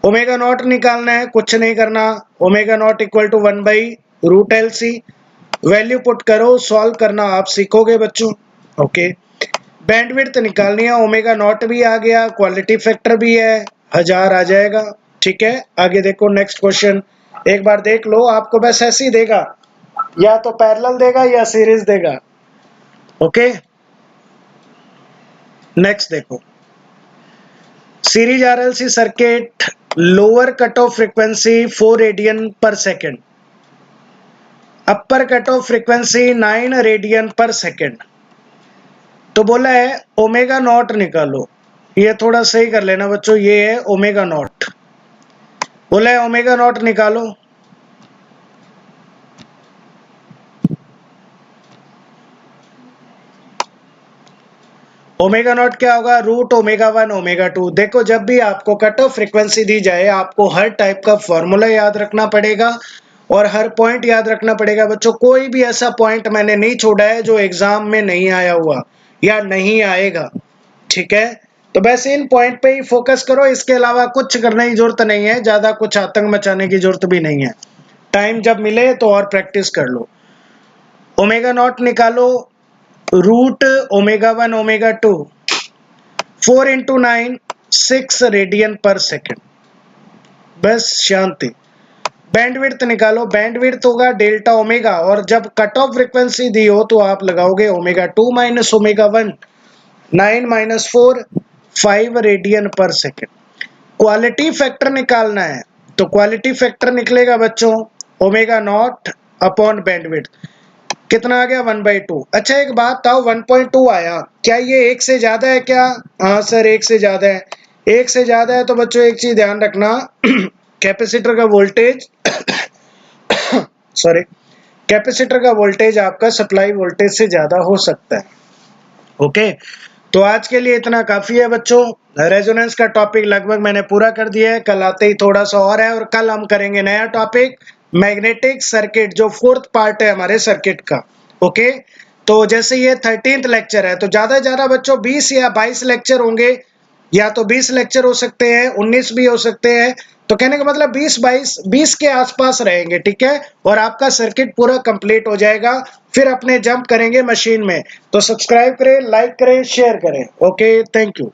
ओमेगा नॉट निकालना है, कुछ नहीं करना। Omega not equal to 1/√LC। Value put करो, सॉल्व करना आप सीखोगे बच्चों। ओके। बैंडविड्थ निकालनी है, ओमेगा नॉट भी आ गया, क्वालिटी फैक्टर भी है, 1000 आ जाएगा, ठीक है। आगे देखो नेक्स्ट क्वेश्चन, एक बार देख लो। आपको बस ऐसे ही देगा, या तो पैरेलल देगा या सीरीज देगा। ओके नेक्स्ट देखो। Series RLC circuit, lower cut off frequency 4 radian per second, upper cut off frequency 9 radian per second. तो बोला है ओमेगा नॉट निकालो। ये थोड़ा सही कर लेना बच्चों, ये है ओमेगा नॉट। बोला है ओमेगा नॉट निकालो। ओमेगा नॉट क्या होगा? √Omega 1 omega 2। देखो जब भी आपको कट ऑफ फ्रीक्वेंसी दी जाए, आपको हर टाइप का फॉर्मूला याद रखना पड़ेगा और हर पॉइंट याद रखना पड़ेगा बच्चों। कोई भी ऐसा पॉइंट मैंने नहीं छोड़ा है जो एग्जाम में नहीं आया हुआ या नहीं आएगा, ठीक है। तो बस इन पॉइंट पे ही फोकस करो, इसके अलावा कुछ करने की जरूरत नहीं है, ज्यादा कुछ आतंक मचाने की जरूरत भी नहीं है। टाइम जब मिले तो और प्रैक्टिस कर लो। ओमेगा नॉट निकालो, √omega 1 omega 2, 4 × 9 6 radian per second. बस शांति। बैंडविड्थ निकालो, बैंडविड्थ होगा डेल्टा ओमेगा, और जब कट ऑफ फ्रीक्वेंसी दी हो तो आप लगाओगे omega 2 minus omega 1, 9 minus 4, 5 radian per second. Quality factor निकालना है तो क्वालिटी फैक्टर निकलेगा बच्चों ओमेगा नॉट अपॉन बैंडविड्थ, कितना आ गया 1/2। अच्छा एक बात आओ, 1.2 आया, क्या ये 1 से ज्यादा है क्या? हाँ सर 1 से ज्यादा है। 1 से ज्यादा है तो बच्चों एक चीज ध्यान रखना, कैपेसिटर का वोल्टेज सॉरी, कैपेसिटर का वोल्टेज आपका सप्लाई वोल्टेज से ज्यादा हो सकता है। ओके, तो आज के लिए इतना काफी है बच्चों। रेजोनेंस का टॉपिक लगभग मैंने पूरा कर दिया है, कल आते ही थोड़ा सा और है, और कल हम करेंगे नया टॉपिक मैग्नेटिक सर्किट, जो 4th पार्ट है हमारे सर्किट का। ओके, तो जैसे ये 13th लेक्चर है तो ज्यादा से ज्यादा बच्चों 20 या 22 लेक्चर होंगे, या तो 20 लेक्चर हो सकते हैं, 19 भी हो सकते हैं, तो कहने का मतलब 20 के आसपास रहेंगे, ठीक है, और आपका सर्किट पूरा कंप्लीट हो जाएगा। फिर अपने जंप करेंगे मशीन में। तो सब्सक्राइब करें, लाइक करें, शेयर करें। Okay, thank you.